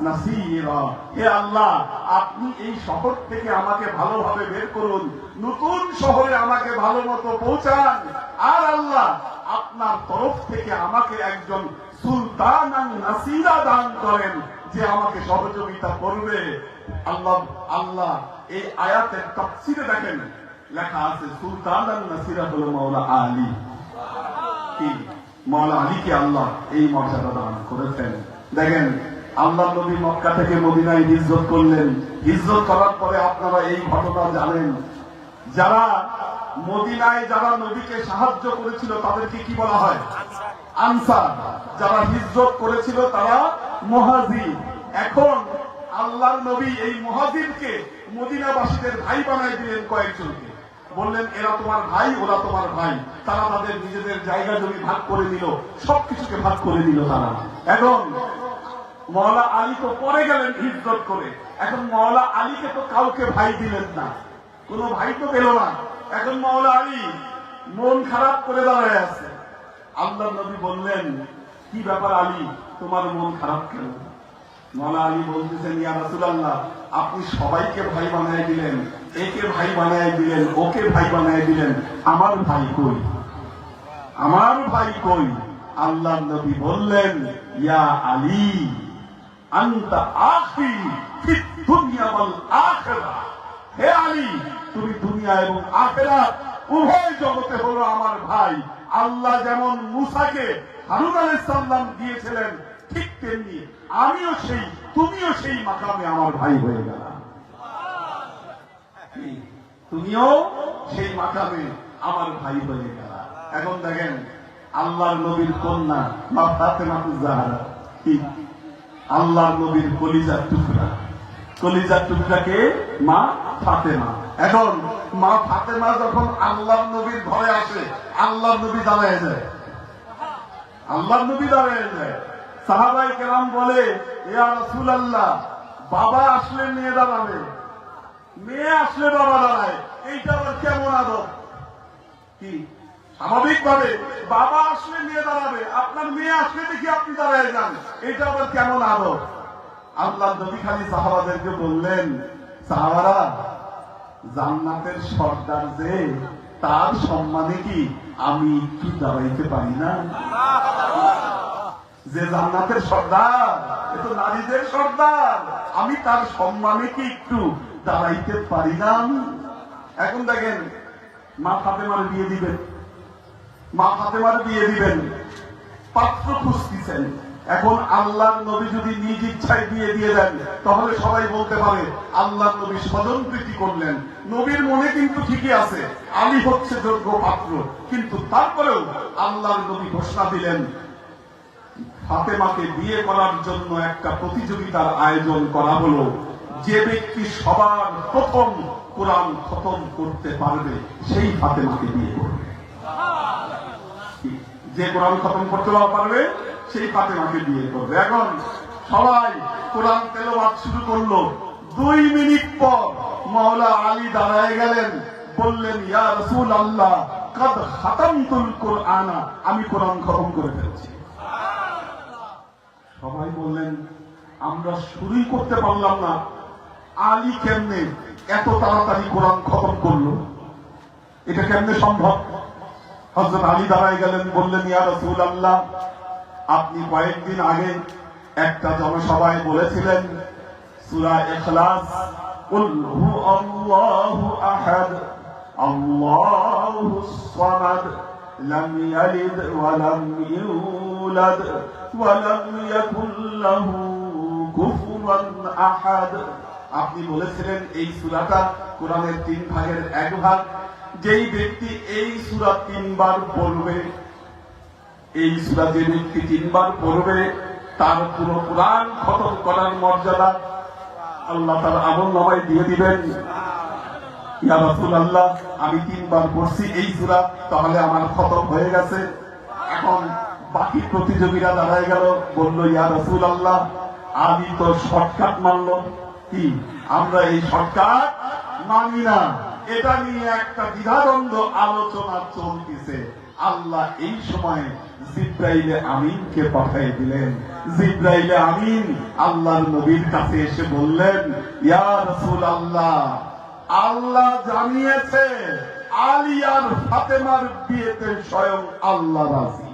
নাসীরা। হে আল্লাহ, আপনি এই শহর থেকে আমাকে ভালোভাবে বের করুন, নতুন শহরে আমাকে ভালো মতো পৌঁছান, আর আল্লাহ আপনার তরফ থেকে আমাকে একজন সুলতানান নাসীরা দান করেন, যে আমাকে সহযোগিতা করবে। আল্লাহ আল্লাহ এই আয়াতের তাফসীরে দেখেন লেখা আছে সুলতানান নাসীরা হলো মাওলা আলী। কি মাওলা আলীকে আল্লাহ এই মর্যাদা দান করেছেন। দেখেন আল্লাহ নবী মক্কা থেকে মদিনায় হিজরত করলেন। হিজরত করার পরে আপনারা এই ঘটনা জানেন, যারা মদিনায় যারা নবীকে সাহায্য করেছিল তাদেরকে কি বলা হয়? আনসার। যারা হিজরত করেছিল তারা মুহাজির। এখন আল্লাহর নবী এই মুহাজিরকে মদিনাবাসীদের ভাই বানাই দিলেন কয়েকজনকে, বললেন এরা তোমার ভাই, ওরা তোমার ভাই। তারা তাদের নিজেদের জায়গা জমি ভাগ করে নিল, সবকিছুকে ভাগ করে দিল তারা। এখন মওলা আলী তো পরে গেলেন হিজরত করে, এখন মওলা আলীকে তো কাউকে ভাই দিলেন না, কোনো ভাই তো পেল না। এখন মওলা আলী মন খারাপ করে দাঁড়ায় আছে। আল্লাহ নবী বললেন, কি ব্যাপার আলী, তোমার মন খারাপ কেন? মওলা আলী বলতেছেন, ইয়া রাসূলুল্লাহ, আপনি সবাইকে ভাই বানায় দিলেন, একে ভাই বানায় দিলেন, ওকে ভাই বানায় দিলেন, আমার ভাই কই? আমার ভাই কই? আল্লাহ নবী বললেন, ইয়া আলী আনতা আখি ফিদ দুনিয়া ওয়াল আখিরা। হে আলী, তুমি দুনিয়া এবং আখিরাত উভয় জগতে হলো আমার ভাই। আল্লাহ যেমন মূসাকে হারুন আলাইহিস সালাম দিয়েছিলেন, ঠিক তেমনি আমিও সেই, তুমিও সেই মাকামে আমার ভাই হয়ে গেল। তুমিও সেই মাকামে আমার ভাই হয়ে গেল। এখন দেখেন আল্লাহর নবীর কন্যা মা ফাতেমাতুজ জাহরা, ঠিক আল্লাহর নবীর কলিজার টুকরা, কলিজার টুকরাকে মা ফাতেমা। এখন মা ফাতেমা যখন আল্লাহর নবীর ঘরে আসে, আল্লাহর নবী দাঁড়ায় যায়, আল্লাহর নবী দাঁড়ায় যায়। সাহাবায়ে কেরাম বলে, ইয়া রাসূলুল্লাহ, বাবা আসলে মেয়ে দাঁড়াবে, মেয়ে আসলে বাবা দাঁড়ায়, এইটা আবার কেমন আদব? কি স্বাভাবিক ভাবে বাবা আসলে মেয়ে দাঁড়াবে, আপনার মেয়ে আসলে দেখি আপনি দাঁড়ায় যান, এটা আবার কেমন আদব? আল্লাহ নবী খালি সাহাবাদেরকে বললেন, সাহাবারা, জান্নাতের সর্দার যে, তার সম্মানে কি আমি একটু দাঁড়াইতে পারি না? যে জান্নাতের সর্দার, এ তো নারীদের সর্দার, আমি তার সম্মানে কি একটু দাঁড়াইতে পারি না? এখন দেখেন মা ফাতেমার বিয়ে দিবেন, মা ফাতেমার বিয়ে দিবেন, পাত্র খুঁজতেছেন। এখন আল্লাহর নবী যদি নিজ ইচ্ছায় বিয়ে দিয়ে দেন, তাহলে সবাই বলতে পারে আল্লাহর নবী স্বজন প্রীতি করলেন। নবীর মনে কিন্তু ঠিকই আছে আলী হচ্ছে যোগ্য পাত্র, কিন্তু তারপরেও আল্লাহর নবী ঘোষণা দিলেন, ফাতেমাকে বিয়ে করার জন্য একটা প্রতিযোগিতার আয়োজন করা হলো। যে ব্যক্তি সবার প্রথম কোরআন খতম করতে পারবে সেই ফাতেমাকে বিয়ে করবে। যে কোরআন খতম করতে পারবে সেই ফাতেমাকে বিয়ে করবে। এখন সবাই কোরআন তেলাওয়াত শুরু করলো। 2 মিনিট পর মাওলা আলী দাঁড়ায় গেলেন, বললেন, ইয়া রাসূলুল্লাহ, কাদ খাতামতুল কুরআনা, আমি কোরআন খতম করে ফেলেছি। সবাই বললেন, আমরা শুরুই করতে পারলাম না, আলী কেমনে এত তাড়াতাড়ি কোরআন খতম করলো? এটা কেমনে সম্ভব? হযরত আলী দাঁড়ায় গেলেন, বললেন, ইয়া রাসূলুল্লাহ, আপনি কয়েকদিন আগে একটা জনসভায় বলেছিলেন সূরা ইখলাস, কুল হু আল্লাহু আহাদ আল্লাহুস সামাদ লাম ইয়ালিদ ওয়া লাম ইউলাদ ওয়া লাম ইয়াকুল লাহু কুফুয়ান আহাদ। আপনি বলেছিলেন এই সূরাটা কোরআনের 3 ভাগের 1 ভাগ। যেই ব্যক্তি এই সূরা 3 বার পড়বে, এই সূরা যে ব্যক্তি 3 বার পড়বে, তার পুরো কোরআন খতম করার মর্যাদা আল্লাহ তার আমলনামায় দিয়ে দিবেন। ইয়া রাসূলুল্লাহ, আমি 3 বার পড়ছি এই সূরা, তাহলে আমার খতম হয়ে গেছে। এখন বাকি প্রতিযোগীরা দাঁড়ায় গেল, বলল, ইয়া রাসূলুল্লাহ, আলী তো শর্টকাট মানল। কি আমরা এই শর্টকাট মানি না, এটা নিয়ে একটা দ্বিধাদ্বন্দ্ব আলোচনা চলতেছে। আল্লাহ এই সময় জিব্রাইলে আমিনকে পাঠিয়ে দিলেন। জিব্রাইলে আমিন আল্লাহর নবীর কাছে এসে বললেন, ইয়া রাসূলুল্লাহ, আল্লাহ জানিয়েছে আলী আর ফাতেমার বিয়েতে স্বয়ং আল্লাহ রাজি।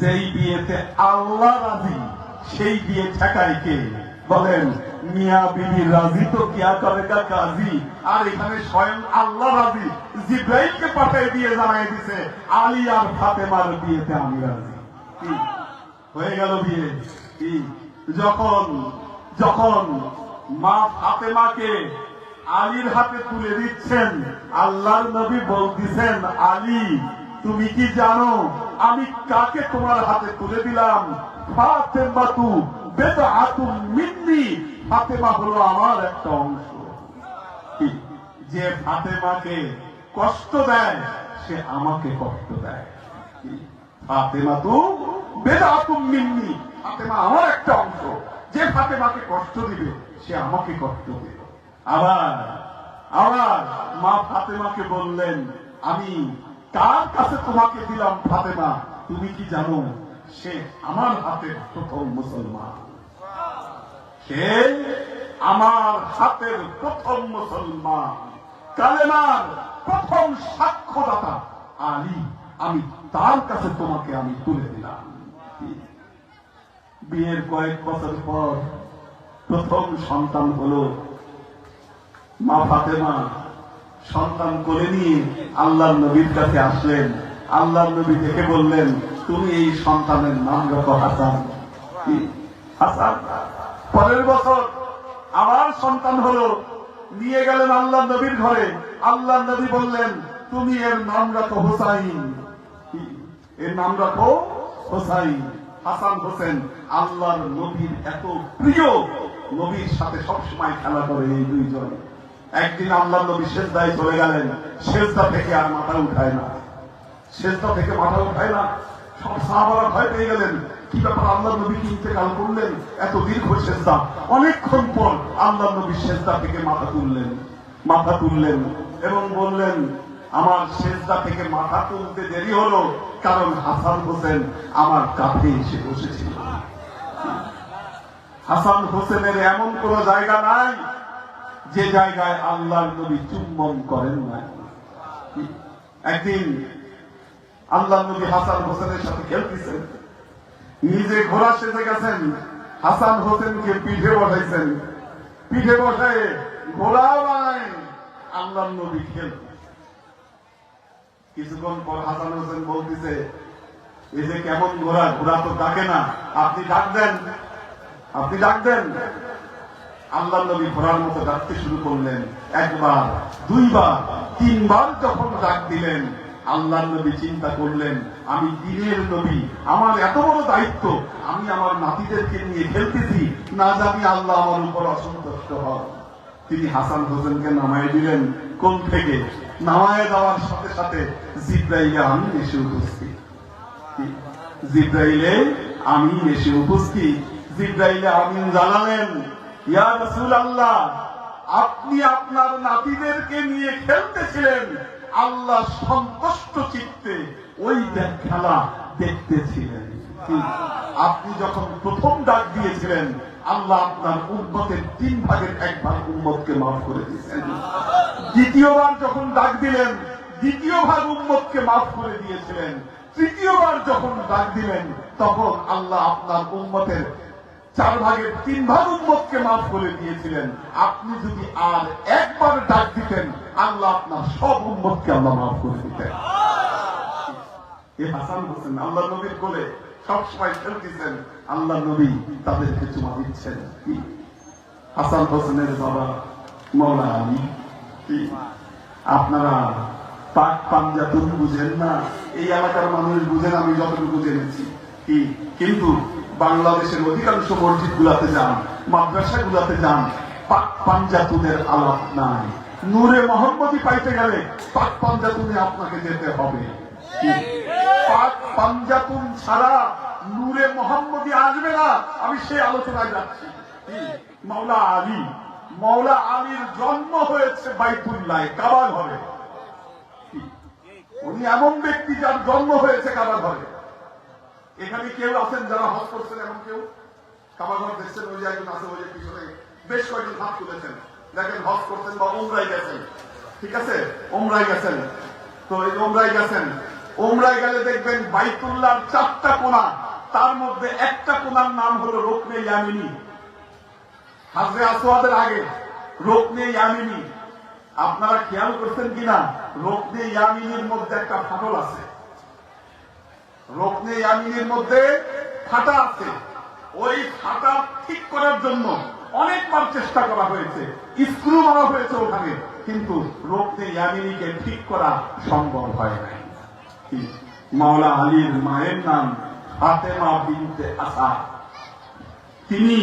যেই বিয়েতে আল্লাহ রাজি সেই বিয়ে ঠেকায় কে? বলেন, মিয়া বিবি রাজি তো কিয়া করেগা কাজী। আর এখানে স্বয়ং আল্লাহ রাজি, জিব্রাইলকে পাঠিয়ে দিয়ে জানাই দিছে আলী আর ফাতেমার বিয়েতে আমি রাজি। কি হয়ে গেল বিয়ে? কি যখন যখন মা ফাতেমাকে আলীর হাতে তুলে দিচ্ছেন, আল্লাহর নবী বলতেছেন, আলী তুমি কি জানো আমি কাকে তোমার হাতে তুলে দিলাম? ফাতেমাতু বিদআতুন মিন্নি, ফাতেমা হলো আমার একটা অংশ। যে ফাতেমাকে কষ্ট দেয় সে আমাকে কষ্ট দেয়। ফাতেমাতু বিদআতুন মিন্নি, ফাতেমা আমার একটা অংশ। যে ফাতেমাকে কষ্ট দিবে সে আমাকে কষ্ট দিবে। আবার আবার মা ফাতেমাকে বললেন, আমি কার কাছে তোমাকে দিলাম ফাতেমা? তুমি কি জানো সে আমার হাতের প্রথম মুসলমান। সে আমার হাতের প্রথম মুসলমান, কালেমার প্রথম সাক্ষ্যদাতা আলী। আমি তার কাছে তোমাকে আমি তুলে দিলাম। বিয়ের কয়েক বছর পর প্রথম সন্তান হলো। মা ফাতেমা সন্তান কোলে নিয়ে আল্লাহর নবীর কাছে আসলেন। আল্লাহর নবী দেখে বললেন, তুমি এই সন্তানের নাম রাখো হাসান। কি হাসান? পরের বছর আমার সন্তান হলো। নিয়ে গেলেন আল্লাহর নবীর ঘরে। আল্লাহর নবী বললেন, তুমি এর নাম রাখো হোসাইন। এর নাম রাখো হোসাইন। হাসান হোসেন আল্লাহর নবীর এত প্রিয়, নবীর সাথে সবসময় খেলা করে এই দুইজন। একদিন আল্লাহ নবী সেজদায় চলে গেলেন, সেজদা থেকে আর মাথা উঠায় না। সেজদা থেকে মাথা উঠায় না। সব সাহাবারা ভয় পেয়ে গেলেন, কি ব্যাপার আল্লাহ নবী কি ইন্তেকাল করলেন? এত দীর্ঘ সেজদা। অনেকক্ষণ পর আল্লাহ নবী সেজদা থেকে মাথা তুললেন এবং বললেন, আমার সেজদা থেকে মাথা তুলতে দেরি হলো কারণ হাসান হোসেন আমার কাঁধে এসে বসেছিল। হাসান হোসেনের এমন কোন জায়গা নাই যে জায়গায় আল্লাহর নবী চুম্বন করেন না। একদিন আল্লাহর নবী হাসান হোসেনের সাথে খেলতেছেন, নিজে ঘোড়া সেজে গেছেন, হাসান হোসেনকে পিঠে বসাইছেন। পিঠে বসায় ঘোড়া বানায় আল্লাহর নবী খেল। কিছুক্ষণ পর হাসান হোসেন বলতেছে, এই যে কেমন ঘোড়া, ঘোড়া তো ডাকে না, আপনি ডাক দেন, আপনি ডাক দেন। আল্লাহ নবী ঘোড়ার মতো ডাকতে শুরু করলেন। একবার, দুইবার, তিনবার যখন ডাক দিলেন, আল্লাহ নবী চিন্তা করলেন, আমি দিনের নবী, আমার এত বড় দায়িত্ব, আমি আমার নাতিদেরকে নিয়ে খেলতেছি, না জানি আল্লাহ আমার উপর অসন্তুষ্ট হন। তিনি হাসান হোসেনকে নামায় দিলেন। কোন থেকে? নামায় দেওয়ার সাথে সাথে জিব্রাইলে আমিন এসে উপস্থিত। জিব্রাইলে আমিন এসে উপস্থিত। জিব্রাইলে আমিন জানালেন, ইয়া রাসূলুল্লাহ, আপনি আপনার নাতিদেরকে নিয়ে খেলতেছিলেন, আল্লাহ সন্তুষ্ট চিত্তে ওই খেলা দেখতেছিলেন। আপনি যখন প্রথম ডাক দিয়েছিলেন, আল্লাহ আপনার উম্মতের 3 ভাগের 1 ভাগ উম্মতকে মাফ করে দিয়েছেন। দ্বিতীয়বার যখন ডাক দিলেন, 2 ভাগ উম্মতকে মাফ করে দিয়েছিলেন। তৃতীয়বার যখন ডাক দিলেন, তখন আল্লাহ আপনার উম্মতের 4 ভাগের 3 ভাগ উম্মতকে মাফ করে দিয়েছিলেন। আপনি যদি আর একবার ডাক দিতেন, আল্লাহ আপনার সব উম্মতকে আল্লাহ মাফ করে দিতেন। এই হাসান হোসেন আল্লাহ নবীর কোলে সবসময় খেলতেছেন, আল্লাহ নবী তাদেরকে চুমা দিচ্ছেন। হাসান হোসেনের বাবা মওলা আলী। আপনারা পাক পাঞ্জাতুন বুঝেন না, এই এলাকার মানুষ বুঝেন, আমি যতটুকু জেনেছি। কিন্তু বাংলাদেশের অধিকাংশ মসজিদ গুলাতে যান, মাদ্রাসা গুলাতে যান, পাক পাঞ্জাতুনের আলাপ নাই। নূরে মোহাম্মদী পাইতে গেলে পাক পাঞ্জাতুনে আপনাকে যেতে হবে। পাক পাঞ্জাতুন ছাড়া নূরে মোহাম্মদী আসবে না। আমি সেই আলোচনায় যাচ্ছি। মাওলা আলী, মাওলা আলীর জন্ম হয়েছে বাইতুল্লাহ, কাবা ঘরে। উনি এমন ব্যক্তি যার জন্ম হয়েছে কাবা ঘরে। এখানে কেউ আছেন যারা হজ করছেন? এমন কেউ কাবা ঘর দেখছেন? ওই যে একজন আছে, ওই যে পিছনে বেশ কয়েকজন হাত তুলেছেন, দেখেন হজ করছেন বা উমরায় গেছেন। ঠিক আছে, উমরায় গেছেন। তো এই উমরায় গেছেন, উমরায় গেলে দেখবেন বাইতুল্লাহর 4টা কোণা, তার মধ্যে একটা কোণার নাম হলো রুকনে ইয়ামিনী। হাজরে আসওয়াদের আগে রুকনে ইয়ামিনী। আপনারা খেয়াল করছেন কিনা, রুকনে ইয়ামিনীর মধ্যে একটা ফাটল আছে। রুকনে ইয়ামিনীর মধ্যে ফাটা আছে। ওই ফাটা ঠিক করার জন্য অনেকবার চেষ্টা করা হয়েছে, স্ক্রু মারা হয়েছে ওখানে, কিন্তু রুকনে ইয়ামিনীকে ঠিক করা সম্ভব হয় নাই। মাওলা আলীর মায়ের নাম ফাতেমা বিনতে আসাদ। তিনি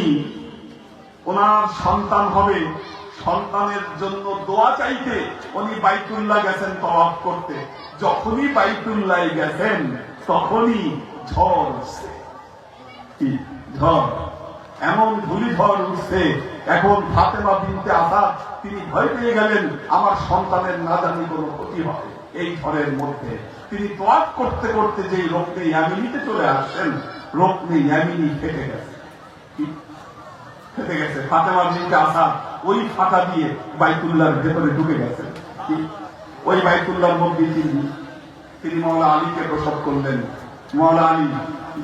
ওনার সন্তান হবে, সন্তানের জন্য দোয়া চাইতে উনি বাইতুল্লাহ গেছেন তওয়াফ করতে। যখনই বাইতুল্লাহ গেছেন তখনই ঝড় উঠছে। ঝড়, এমন ধূলি ঝড় উঠছে। এখন ফাতেমা বিনতে আসাদ তিনি ভয় পেয়ে গেলেন, আমার সন্তানের না জানি কোনো ক্ষতি হবে। এই ঝড়ের মধ্যে তিনি তওয়াফ করতে করতে যেই রুকনে ইয়ামিনীতে চলে আসছেন, রুকনে ইয়ামিনী ফেটে গেছে। ফেটে গেছে। ফাতেমা বিনতে আসাদ ওই ফাটা দিয়ে বাইতুল্লাহর ভেতরে ঢুকে গেছেন। ওই বাইতুল্লাহর মধ্যে তিনি মাওলা আলীকে প্রসব করলেন। মাওলা আলী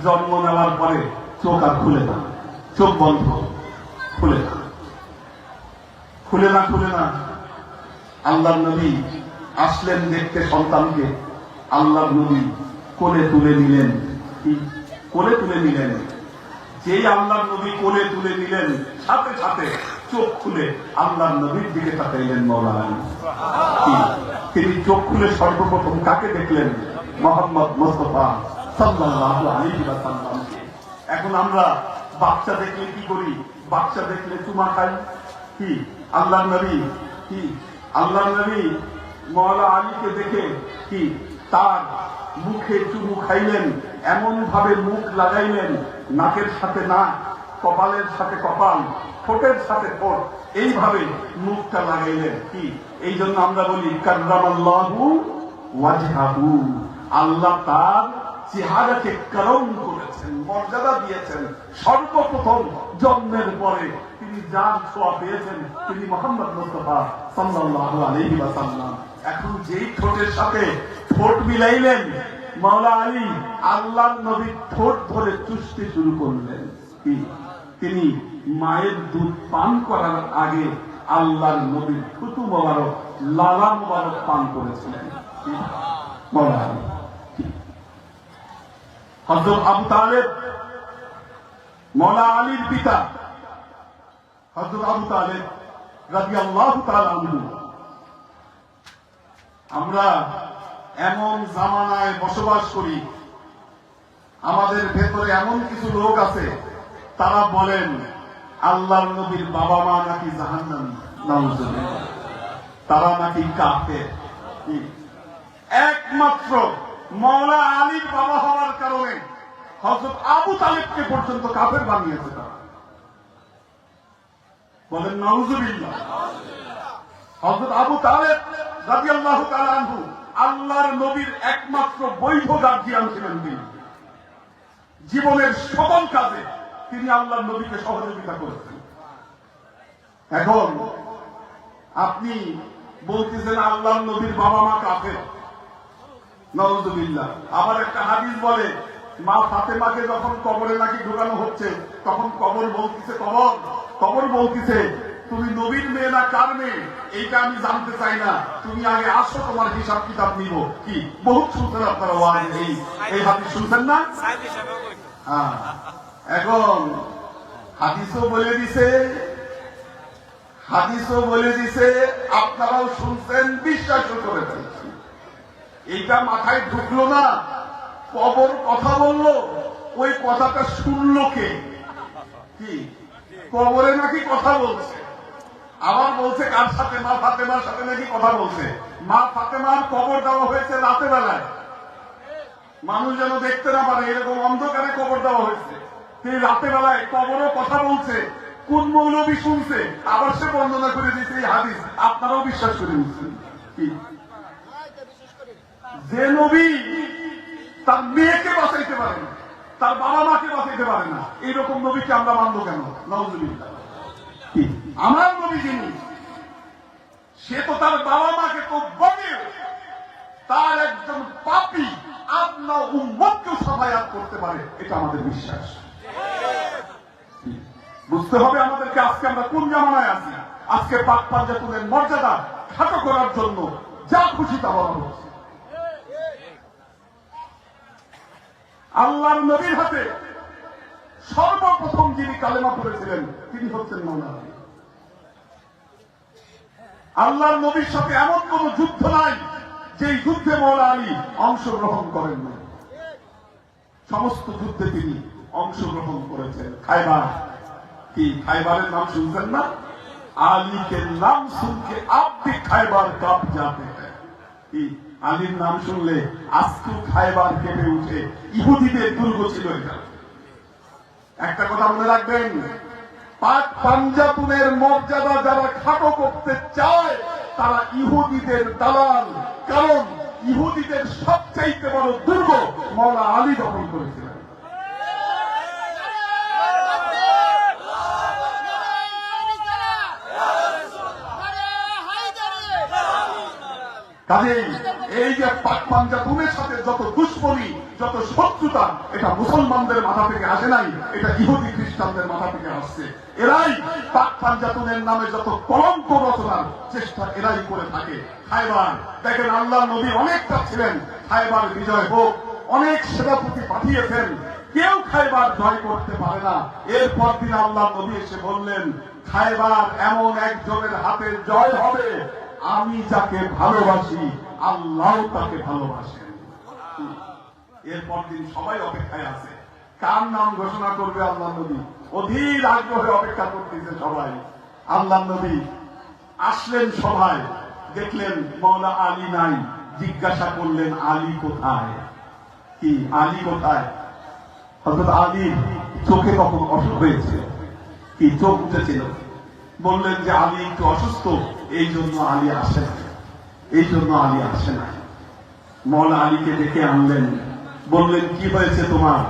জন্ম নেওয়ার পরে চোখ আর খুলে না, চোখ বন্ধ, খুলে না, খুলে না, খুলে না। আল্লাহর নবী আসলেন দেখতে সন্তানকে। আল্লাহর নবী কোলে তুলে নিলেন। কোলে তুলে নিলেন। যেই আল্লাহর নবী কোলে তুলে নিলেন, সাথে সাথে চোখ খুলে আল্লাহর নবীর দিকে তাকাইলেন মাওলা আলী। তিনি চোখ খুলে সর্বপ্রথম কাকে দেখলেন? মুহাম্মদ মুস্তাফা সাল্লাল্লাহু আলাইহি ওয়াসাল্লাম। এখন আমরা বাচ্চা দেখলে কি করি? বাচ্চা দেখলে চুমা খাই। আল্লাহর নবী আল্লাহর নবী মাওলা আলীকে দেখে তার মুখে চুমু খাইলেন, এমন ভাবে মুখ লাগাইলেন, নাকের সাথে নাক, কপালের সাথে কপাল, ঠোঁটের সাথে ঠোঁট, এইভাবে মুখটা লাগাইলেন। এই জন্য আমরা বলি কাররামাল্লাহু ওয়াজহাহু, আল্লাহ তার চেহারাকে করম করেছেন, মর্যাদা দিয়েছেন। সর্বপ্রথম জন্মের পরে তিনি যার ছোঁয়া পেয়েছেন তিনি মুহাম্মদ মুস্তাফা সাল্লাল্লাহু আলাইহি ওয়াসাল্লাম। এখন যেই ঠোঁটের সাথে ঠোঁট মিলাইলেন মাওলা আলী, আল্লাহর নবী ঠোঁট ধরে চুষতে শুরু করলেন। তিনি মায়ের দুধ পান করার আগে আল্লাহর নবীর থুতু মোবারক, লালা মোবারক পান করেছিলেন মাওলা আলী। হযরত আবু তালেব মাওলা আলীর পিতা, হযরত আবু তালেব রাদিয়াল্লাহু তাআলা আনহু। আমরা এমন জামানায় বসবাস করি, আমাদের ভেতরে এমন কিছু লোক আছে তারা বলেন আল্লাহর নবীর বাবা মা নাকি জাহান্নামী, নাউজুবিল্লাহ, তারা নাকি কাফের। একমাত্র মাওলা আলীর বাবা হওয়ার কারণে হযরত আবু তালেবকে পর্যন্ত কাফের বানিয়েছে তারা। বলেন নাউজুবিল্লাহ। হযরত আবু তালেব রাদিয়াল্লাহু তাআলা আনহু আল্লাহর নবীর একমাত্র বৈধ গার্জিয়ান ছিলেন। তিনি জীবনের সকল কাজে তিনি আল্লাহর নবীকে সহযোগিতা করেছেন। এখন আপনি বলতেছেন আল্লাহর নবীর বাবা মা কাফের, নাউজুবিল্লাহ। আবার একটা হাদিস বলে মা ফাতেমাকে যখন কবরে নাকি ঢোকানো হচ্ছে তখন কবর বলতেছে তুমি নবীর মেয়ে না কার মেয়ে এইটা আমি জানতে চাই না, তুমি আগে আসো, তোমার হিসাব কিতাব নিব। বহুত শুনছেন আপনারা ওয়াজ, এই হাদিস শুনছেন না? এখন হাদিসও বলে দিছে, আপনারাও শুনছেন, বিশ্বাসও করে ফেলছেন। এইটা মাথায় ঢুকলো না, কবর কথা বললো, ওই কথাটা শুনলো কে? কি কবরে নাকি কথা বলছে, আবার বলছে কার সাথে? মা ফাতেমার সাথে নাকি কথা বলছে। মা ফাতেমার কবর দেওয়া হয়েছে রাতে বেলায়, মানুষ যেন দেখতে না পারে, এরকম অন্ধকারে কবর দেওয়া হয়েছে। সেই রাতে বেলায় কবরও কথা বলছে। কোন মৌলবী শুনছে? আবার সে বর্ণনা করে দিয়েছে এই হাদিস, আপনারাও বিশ্বাস করে নিচ্ছেন। কি যে নবী তার মেয়েকে বাঁচাইতে পারে না, তার বাবা মাকে বাঁচাইতে পারে না, এইরকম নবীকে আমরা মানবো কেন? নাউজুবিল্লাহ। কি আমার নবী যিনি, সে তো তার বাবা মাকে তো বলে, তার একজন পাপী আপনার উম্মতকেও সাফায়াত করতে পারে, এটা আমাদের বিশ্বাস। বুঝতে হবে আমাদেরকে আজকে আমরা কোন জামানায় আছি। আজকে পাক পাঞ্জাতুনের মর্যাদা খাটো করার জন্য যা খুশি তা বলা হচ্ছে। আল্লাহর নবীর হাতে সর্বপ্রথম যিনি কালেমা পড়েছিলেন তিনি হচ্ছেন মওলা আলী। আল্লাহর নবীর সাথে এমন কোন যুদ্ধ নাই যে যুদ্ধে মওলা আলী অংশগ্রহণ করেন না। সমস্ত যুদ্ধে তিনি অংশগ্রহণ করেছেন। খায়বার, কি খায়বারের নাম শুনছেন না? আলী কে নাম শুনকে আপনি খায়বার কাঁপ যাতে হ্যায়। কি আলীর নাম শুনলে আজকেও খায়বার কেঁপে উঠে। ইহুদিদের দুর্গ ছিল এটা। একটা কথা মনে রাখবেন, পাক পাঞ্জাতুনের মর্যাদা যারা খাটো করতে চায় তারা ইহুদিদের দালাল। কারণ ইহুদিদের সবচাইতে বড় দুর্গ মওলা আলী দখল করেছিলেন। কাজেই এই যে পাক পাঞ্জাতুনের সাথে যত দুশ্মনী, যত শত্রুতা, এটা মুসলমানদের মাথা থেকে আসে নাই, এটা ইহুদি খ্রিস্টানদের মাথা থেকে আসছে। এরাই পাক পাঞ্জাতুনের নামে যত কলঙ্ক রচনার চেষ্টা এরাই করে থাকে। খায়বার দেখেন, আল্লাহ নবী অনেকটা ছিলেন, খায়বার বিজয় হোক, অনেক সেনাপতি পাঠিয়েছেন, কেউ খায়বার জয় করতে পারে না। এরপর দিন আল্লাহ নবী এসে বললেন, খায়বার এমন একজনের হাতে জয় হবে, আমি যাকে ভালোবাসি আল্লাহ তাকে ভালোবাসেন। এরপর দিন সবাই অপেক্ষায় আছে, কার নাম ঘোষণা করবে আল্লাহ নবী। অধীর আগ্রহে অপেক্ষা করতেছে সবাই। আল্লাহ নবী আসলেন সভায়, দেখলেন মওলা আলী নাই, জিজ্ঞাসা করলেন আলী কোথায়? কি আলী কোথায়? হযরত আলীর চোখে তখন অসুখ হয়েছে, কি চোখ উঠেছিল। বললেন যে আলী একটু অসুস্থ, এই জন্য আলী আসে না, এই জন্য আলী আসে না। মওলা আলীকে ডেকে আনলেন, বললেন কি হয়েছে তোমার?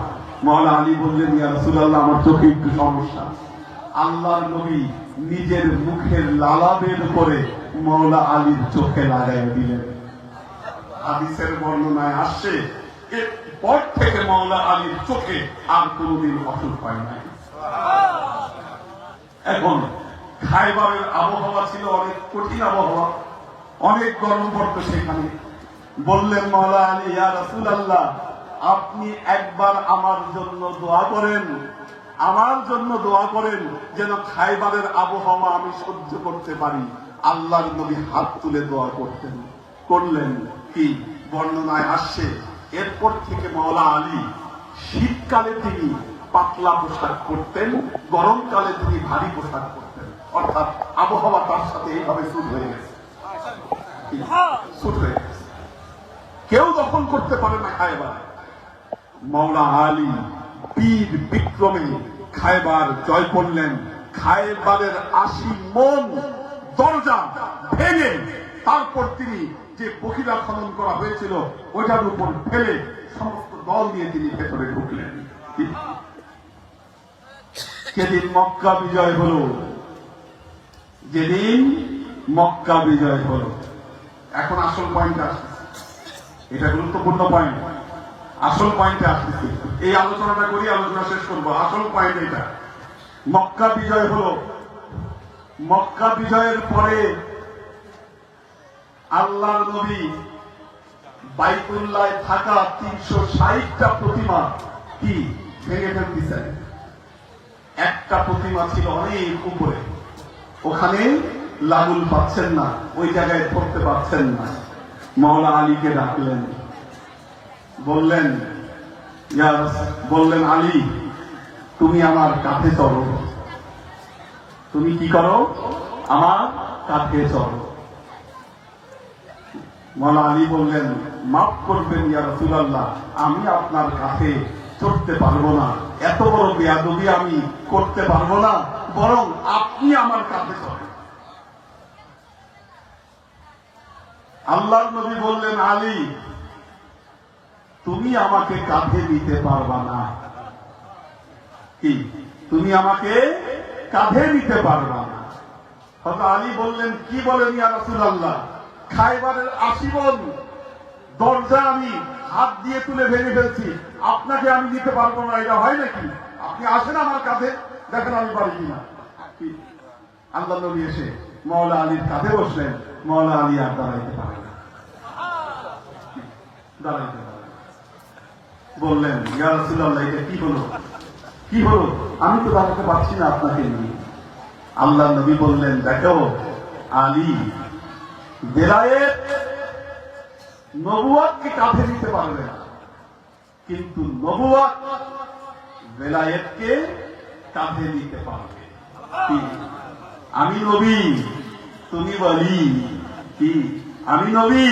মওলা আলী বললেন, ইয়া রাসূলুল্লাহ, আমার চোখে একটু সমস্যা। আল্লাহর নবী নিজের মুখের লালা বের করে মওলা আলীর চোখে লাগাই দিলেন। হাদিসের বর্ণনায় আসছে, এরপর থেকে মওলা আলীর চোখে আর কোনদিন অসুখ হয় নাই। এখন খায়বারের আবহাওয়া ছিল অনেক কঠিন আবহাওয়া, অনেক গরম পড়তো সেখানে। বললেন মওলা আলী, ইয়া রাসূলুল্লাহ, আপনি একবার আমার জন্য দোয়া করেন, আমার জন্য দোয়া করেন, যেন খায়বারের আবহাওয়া আমি সহ্য করতে পারি। আল্লাহর নবী হাত তুলে দোয়া করলেন। কি বর্ণনায় আসছে, এরপর থেকে মওলা আলী শীতকালে তিনি পাতলা পোশাক পরতেন, গরমকালে তিনি ভারী পোশাক পরতেন। অর্থাৎ আবহাওয়া তার সাথে এইভাবে শুরু হয়ে গেছে, শুরু হয়ে গেছে। কেউ দখল করতে পারে না খায়বার। মওলা আলী বীর বিক্রমে খায়বার জয় করলেন। খায়বারের 80 মন দরজা ভেঙে তারপর তিনি যে বকিরা খনন করা হয়েছিল ওইটার উপর ফেলে সমস্ত দল নিয়ে তিনি ভেতরে ঢুকলেন। যেদিন মক্কা বিজয় হলো, যেদিন মক্কা বিজয় হলো, এখন আসল পয়েন্টে আসতেছে, এটা গুরুত্বপূর্ণ পয়েন্ট। আসল পয়েন্টে আসতেছে, এই আলোচনাটা করি, আলোচনা শেষ করবো। আসল পয়েন্ট এটা, মক্কা বিজয় হলো। মক্কা বিজয়ের পরে আল্লাহর নবী বাইতুল্লাহ থাকা 360টা প্রতিমা কি ভেঙে ফেলতেছেন। একটা প্রতিমা ছিল অনেক উপরে, ওখানে লাগুল পাচ্ছেন না, ওই জায়গায় ধরতে পারছেন না। মওলা আলীকে ডাকলেন, বললেন বললেন আলী, তুমি আমার কাঁধে চড়ো। তুমি কি করো? আমার কাঁধে চড়ো। মাওলা আলী বললেন, মাফ করবেন ইয়া রাসূলুল্লাহ, আমি আপনার কাঁধে চড়তে পারবো না, এত বড় বেয়াদবি আমি করতে পারবো না, বরং আপনি আমার কাঁধে চড়েন। আল্লাহর নবী বললেন, আলী তুমি আমাকে কাঁধে নিতে পারবা না। কি? তুমি আমাকে কাঁধে নিতে পারবা না। হযরত আলী বললেন, কি বলেন ইয়া রাসূলুল্লাহ, খায়বারের আশীবন দরজা আমি হাত দিয়ে তুলে ভেঙে ফেলছি, আপনাকে আমি নিতে পারবো না, এটা হয় নাকি? আপনি আসেন আমার কাঁধে, দেখেন আমি পারি কিনা। আল্লাহ নবী এসে মাওলা আলীর কাঁধে বসলেন। মাওলা আলী আর দাঁড়াইতে পারেন না, দাঁড়াইতে পারেন। বললেন, ইয়া রাসূলুল্লাহ, এটা কি হলো? কি হলো? আমি তো দাঁড়াতে পারছি না আপনাকে নিয়ে। আল্লাহ নবী বললেন, দেখো আলী, বেলায়েত নবুয়তকে কাঁধে নিতে পারবে না, কিন্তু নবুয়ত বেলায়েতকে কাঁধে নিতে পারবে। কি? আমি নবী, তুমি ওলি। কি? আমি নবী,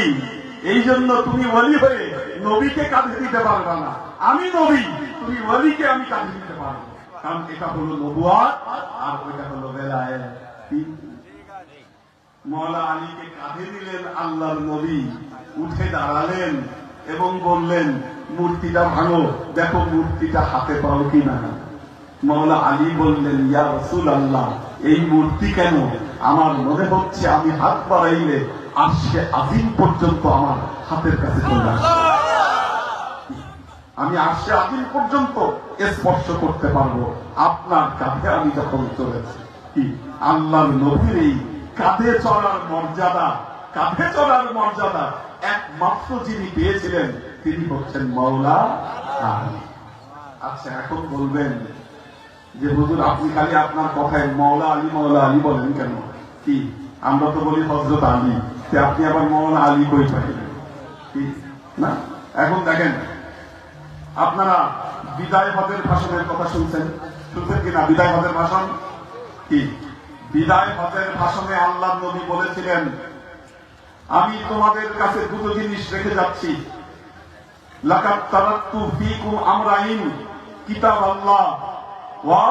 এই জন্য তুমি ওলি হয়ে নবীকে কাঁধে দিতে পারবে না। আমি নবী, তুমি ওলিকে আমি কাঁধে দিতে পারবো, কারণ এটা হলো নবুয়ত আর ওইটা হলো বেলায়েত। মাওলা আলীকে কাঁধে দিলেন আল্লাহর নবী, উঠে দাঁড়ালেন এবং বললেন, মূর্তিটা ভাঙো, দেখো মূর্তিটা হাতে পাও কিনা। মাওলা আলী বললেন, ইয়া রাসূলুল্লাহ, এই মূর্তি কেন? আমার মনে হচ্ছে আমি হাত বাড়াইলে আরশে আজিম পর্যন্ত আমার হাতের কাছে চলে আসবে, আমি আরশে আজিম পর্যন্ত স্পর্শ করতে পারবো আপনার কাঁধে আমি যখন চলেছি। কি? আল্লাহর নবীর এই কাঁধে চড়ার মর্যাদা, কাঁধে চড়ার মর্যাদা একমাত্র যিনি পেয়েছিলেন তিনি হচ্ছেন মাওলা আলী। আচ্ছা, এখন বলবেন যে হুজুর, আপনি খালি আপনার কথায় মাওলা আলী বলেন কেন? কি? আমরা তো বলি হযরত আলী, আপনি আবার মাওলা আলী কই পাইলেন? কি না? এখন দেখেন, আপনারা বিদায় হজের ভাষণের কথা শুনছেন কিনা? বিদায় হজের ভাষণ কি? বিদায় হজের ভাষণে আল্লাহ নবী বলেছিলেন, আমি তোমাদের কাছে দুটো জিনিস রেখে যাচ্ছি। লাকাদ তারাকতু ফীকুম আমরাইন, কিতাবাল্লাহ ওয়া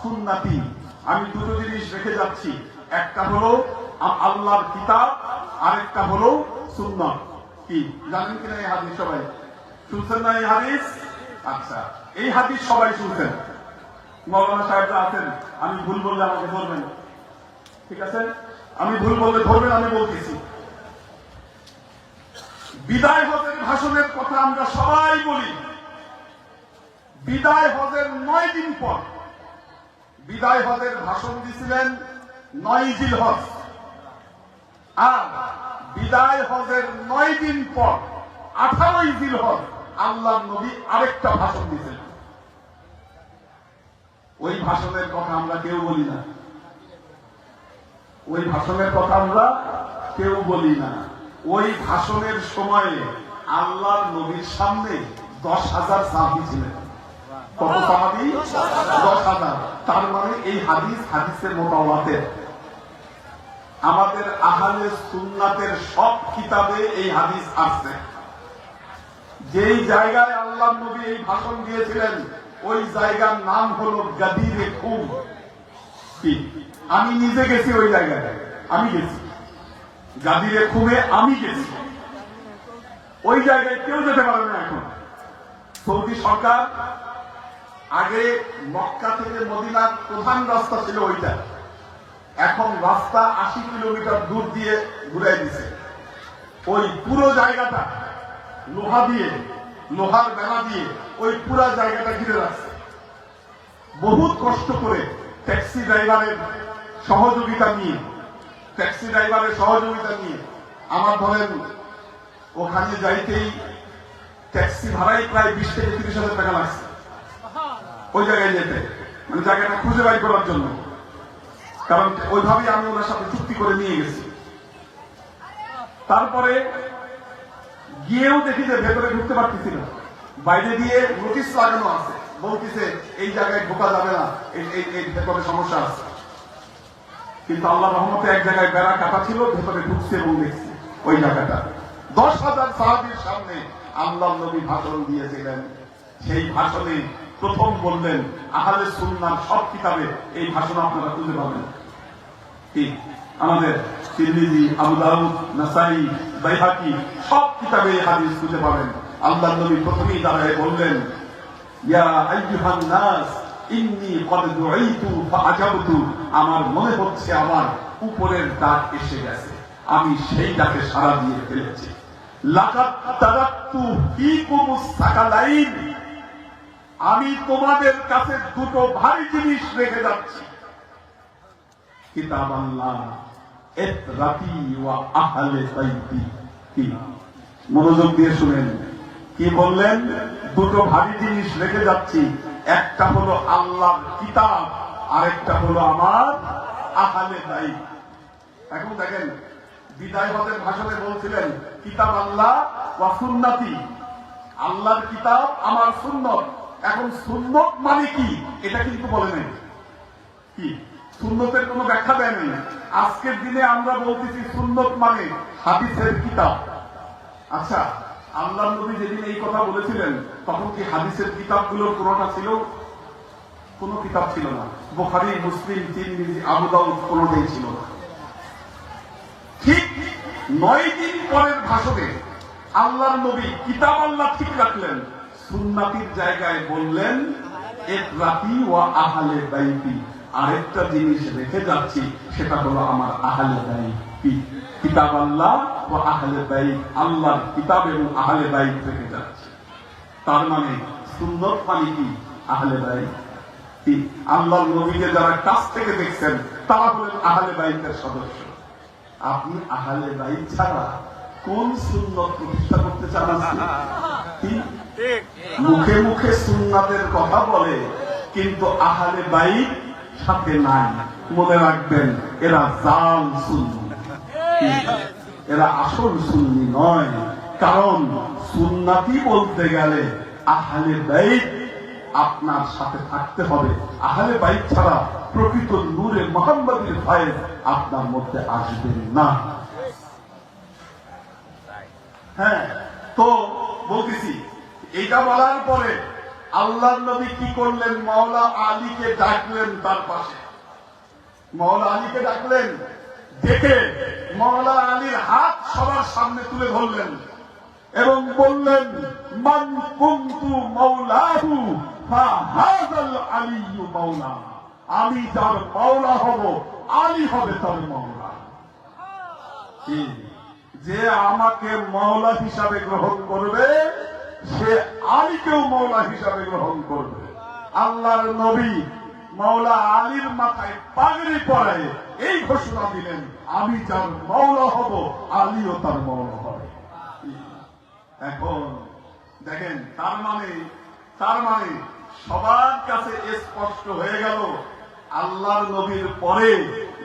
সুন্নতি। আমি দুটো জিনিস রেখে যাচ্ছি, একটা হলো আল্লাহর কিতাব, আরেকটা হলো সুন্নাত। কি জানেন কিনা এই হাদিস? সবাই শুনছেন না এই হাদিস? আচ্ছা, এই হাদিস সবাই শুনছেন। মাওলানা সাহেবরা আছেন, আমি ভুল বললে আমাকে ধরবেন, ঠিক আছে? আমি ভুল বললে ধরবেন, আমি বলতেছি। বিদায় হজের ভাষণের কথা আমরা সবাই বলি। বিদায় হজের 9 দিন পর বিদায় হজের ভাষণ দিয়েছিলেন 9 জিলহজ, আর বিদায় হজের 9 দিন পর 18 জিলহজ আল্লাহ নবী আরেকটা ভাষণ দিয়েছিলেন। ওই ভাষণের কথা আমরা কেউ বলি না, ওই ভাষণের কথা আমরা কেউ বলি না। ওই ভাষণের সময়ে আল্লাহর নবীর সামনে 10,000 সাহাবী ছিলেন। কত সাহাবী? 10,000। তার মানে এই হাদিসের মোতাওয়াতের। আমাদের আহলে সুন্নাতের সব কিতাবে এই হাদিস আছে। যেই জায়গায় আল্লাহর নবী এই ভাষণ দিয়েছিলেন ওই জায়গার নাম হলো গাদিরে খুম। কি? আমি নিজে গেছি ওই জায়গায়, আমি গেছি গাদিরে খুমে, আমি গেছি। ওই জায়গায় কেউ যেতে পারে না এখন। সৌদি সরকার আগে মক্কা থেকে মদিনার প্রধান রাস্তা ছিল ওইটা, এখন রাস্তা 80 কিলোমিটার দূর দিয়ে ঘুরাই দিছে। ওই পুরো জায়গাটা লোহার বেড়া দিয়ে ওই পুরো জায়গাটা ঘিরে রাখছে। বহুত কষ্ট করে ট্যাক্সি ড্রাইভারের সহযোগিতা নিয়ে আমার ধরেন ওখানে যাইতেই ট্যাক্সি ভাড়াই প্রায় 20 থেকে 30,000 টাকা লাগছে ওই জায়গায় যেতে, মানে জায়গাটা খুঁজে বাই করার জন্য। কারণ ওইভাবেই আমি ওনার সাথে চুক্তি করে নিয়ে গেছি। তারপরে গিয়েও দেখি যে ভেতরে ঢুকতে পারতেছি না, বাইরে দিয়ে নোটিশ লাগানো আছে, বলতেছে এই জায়গায় ঢোকা যাবে না, এই ভেতরে সমস্যা আছে। কিন্তু আল্লাহ রহমতে এক জায়গায় বেড়া কাটা ছিল, ভেতরে ঢুকছে এবং দেখছে ওই জায়গাটা। 10,000 সাহাবীর সামনে আল্লাহ নবী ভাষণ দিয়েছিলেন। সেই ভাষণে প্রথম বললেন, আহলে সুন্নাহর সব কিতাবে এই ভাষণ আপনারা খুঁজে পাবেন। কি আমাদের তিরমিজি, আবু দাউদ, নাসাই, বাইহাকি সব কিতাবে এই হাদিস খুঁজে পাবেন। আল্লাহ নবী প্রথমেই দাঁড়ায় বললেন, ইয়া আইয়ুহান নাস ইন্নী ক্বাদ দুঈতু ফাআজাবতু, আমার মনে হচ্ছে আমার উপরের ডাক এসে গেছে, আমি সেই ডাকে সাড়া দিয়ে ফেলেছি। লাকাদ তারাকতু ফীকুমুস সাকালাইন, আমি তোমাদের কাছে দুটো ভারী জিনিস রেখে যাচ্ছি, কিতাব আল্লাহ ইতরাতি ওয়া আহলে বাইতি। কি মনোযোগ দিয়ে শুনেন, কি বললেন? দুটো ভারী জিনিস রেখে যাচ্ছি, একটা হলো আল্লাহর কিতাব, আরেকটা হলো আমার আহলে বাইত। এখন দেখেন, বিদায় হজের ভাষণে বলছিলেন কিতাব আল্লাহ ওয়া সুন্নতি, আল্লাহর কিতাব আমার সুন্নত। এখন সুন্নত মানে কি এটা কিন্তু বলে নাই, কি সুন্নতের কোনো ব্যাখ্যা দেয় নাই। আজকের দিনে আমরা বলতেছি সুন্নত মানে হাদিসের কিতাব। আচ্ছা, আল্লাহ নবী যেদিন এই কথা বলেছিলেন তখন কি হাদিসের কিতাবগুলোর কোনটা ছিল? কোন কিতাব ছিল না। বুখারী, মুসলিম, তিরমিজি, আবু দাউদ কোনটাই ছিল না। ঠিক 9 দিন পরের ভাষণে আল্লাহর নবী কিতাব আল্লাহ ঠিক রাখলেন, সুন্নাতির জায়গায় বললেন ইতরাতি ওয়া আহলে বাইতি, আরেকটা জিনিস রেখে যাচ্ছি, সেটা হলো আমার আহলে বাইত। কিতাব আল্লাহ ও আহলে বাইত, আল্লাহর কিতাব এবং আহলে বাইত রেখে যাচ্ছি। তার মানে সুন্নত মানে কি? আহলে বাইত। আল্লাহর নবীকে যারা কাছ থেকে দেখছেন তারা হলেন আহলে বাইতের সদস্য। আপনি আহলে বাইত ছাড়া কোন সুন্নত প্রতিষ্ঠা করতে চান? মুখে মুখে সুন্নাতের কথা বলে, কিন্তু আহলে বাইত সাথে নাই। মনে রাখবেন, এরা জাল সুন্নি, এরা আসল সুন্নি নয়। কারণ সুন্নাতি বলতে গেলে আহলে বাইত আপনার সাথে থাকতে হবে। আহলে বাইত ছাড়া প্রকৃত নূরে মুহাম্মাদের ফয়েজ আপনার মধ্যে আসবে না। হ্যাঁ, তো বলতেছি, এটা বলার পরে আল্লাহর নবী কি করলেন? মাওলা আলীকে ডাকলেন তার পাশে। মাওলা আলীকে ডাকলেন, ডেকে মাওলা আলীর হাত সবার সামনে তুলে ধরলেন এবং বললেন, মান কুনতু মাওলাহু ফাহাযাল আলিয়্যু মাওলা, আমি যার মাওলা হব, আলী হবে তার মাওলা। যে আমাকে মাওলা হিসাবে গ্রহণ করবে, সে আলীকেও মাওলা হিসাবে গ্রহণ করবে। আল্লাহর নবী মাওলা আলীর মাথায় পাগড়ি পরায় এই ঘোষণা দিলেন, আমি যার মাওলা হব, আলীও তার মাওলা হবে। এখন দেখেন, তার মানে সবার কাছে স্পষ্ট হয়ে গেল, আল্লাহর নবীর পরে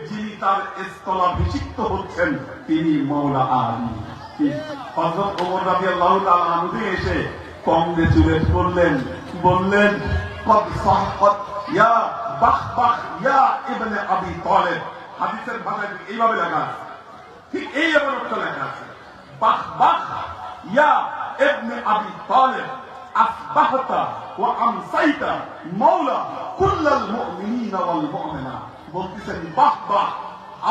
যিনি তার স্থলাভিষিক্ত হচ্ছেন তিনি মাওলা আলী। হযরত ওমর রাদিয়াল্লাহু তাআলা আনহু এসে কংগ্রেচুলেট করলেন, বললেন, কদ সাহকাত ইয়া বাখবাখ ইয়া ইবনে আবি তালেব। হাদিসের ভাষায় এইভাবে লেখা আছে, ঠিক এই অর্থে লেখা আছে, বাখবাখ ইয়া ইবনে আবি তালেব আসবাহতা ওয়া আমসাইতা মাওলা কুল্লাল মুমিনিনা ওয়াল মুমিনাত। বলতেছেন, বাহ বাহ,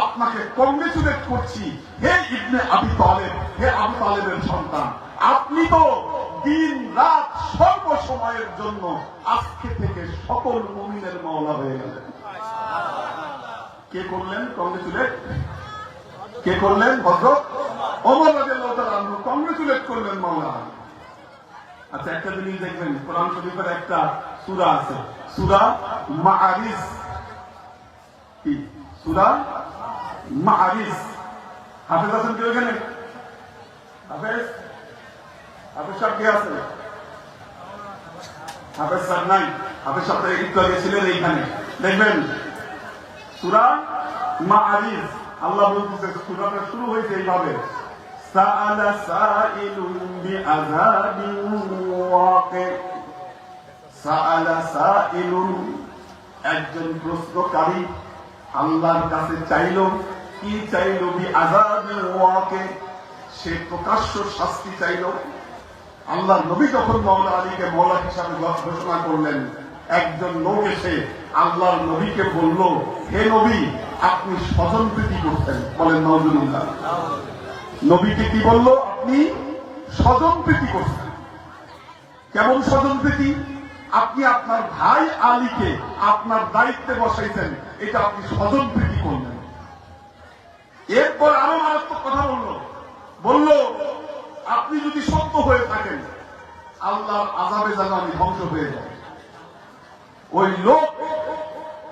আপনাকে কংগ্রেচুলেট করছি হে ইবনে আবি তালেব, হে আবু তালেবের সন্তান, আপনি তো দিন রাত সর্বসময়ের জন্য আজকে থেকে সকল মুমিনের মাওলা হয়ে গেলেন। কে করলেন কংগ্রেচুলেট? কে করলেন? হযরত ওমর রাদিয়াল্লাহু তাআলা আনহু কংগ্রেচুলেট করলেন মাওলা। আচ্ছা, একটা জিনিস দেখবেন, কোরআন শরীফের একটা সূরা আছে, সূরা মাআরিজ। কি সূরা মাআরিজ? হাফেজ আছেন কেউ এখানে? হাফেজ সাহেব কে আছে? হাফেজ সাহেব নাই। হাফেজ সাহেব একটু আগে ছিলেন এইখানে। দেখবেন সূরা মাআরিজ, আল্লাহ বলতেছে, সূরাটা শুরু হয়েছে এইভাবে, সাআলা সাইলুন বিআযাবিন ওয়াকি সাআলা সাইলুন একজন প্রশ্নকারী আল্লাহর কাছে চাইল কি চাইল বিআযাবিন ওয়াকি সে প্রকাশ্য শাস্তি চাইল আল্লাহর নবী যখন মাওলা আলীকে মাওলা হিসাবে ঘোষণা করলেন একজন লোক এসে আল্লাহর নবীকে বলল হে নবী আপনি স্বজন প্রীতি করতেন বলেন নাউজুবিল্লাহ নবীকে কি বলল আপনি স্বজন প্রীতি করতেন কেমন স্বজন প্রীতি আপনি আপনার ভাই আলীকে আপনার দায়িত্বে বসাইছেন এটা আপনি স্বজন প্রীতি করলেন এরপর আরো মারাত্মক কথা বলল আপনি যদি সত্য হয়ে থাকেন আল্লাহর আযাবে যেন আমি ধ্বংস হয়ে যাই ওই লোক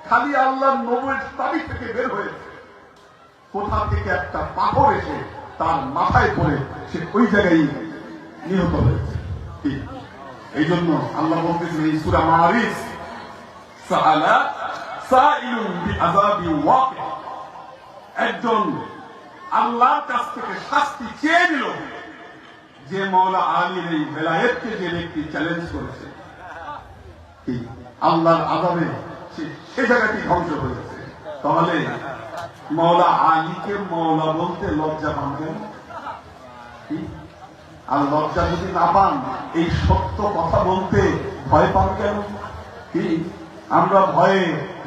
খালি আল্লাহর নবীর দাবি থেকে বের হয়েছে কোথা থেকে একটা পাথর এসে তার মাথায় পড়ে সে ওই জায়গায় নিহত হয়েছে এই জন্য আল্লাহ বলতেছেন এই সূরা মারিস সাআলা সাইলুন বিআযাবি ওয়াকি একজন আল্লাহর কাছ থেকে শাস্তি চেয়ে নিল যে মাওলা আলীর এই বেলায়েতকে যে ব্যক্তি চ্যালেঞ্জ করেছে আল্লাহর আযাবে সে জায়গাটি ধ্বংস হয়েছে তাহলে মাওলা আলীকে মাওলা বলতে লজ্জা পাবেন আর লজ্জা যদি না পান এই সত্য কথা বলতে ভয় পান কেন কি আমরা ভয়ে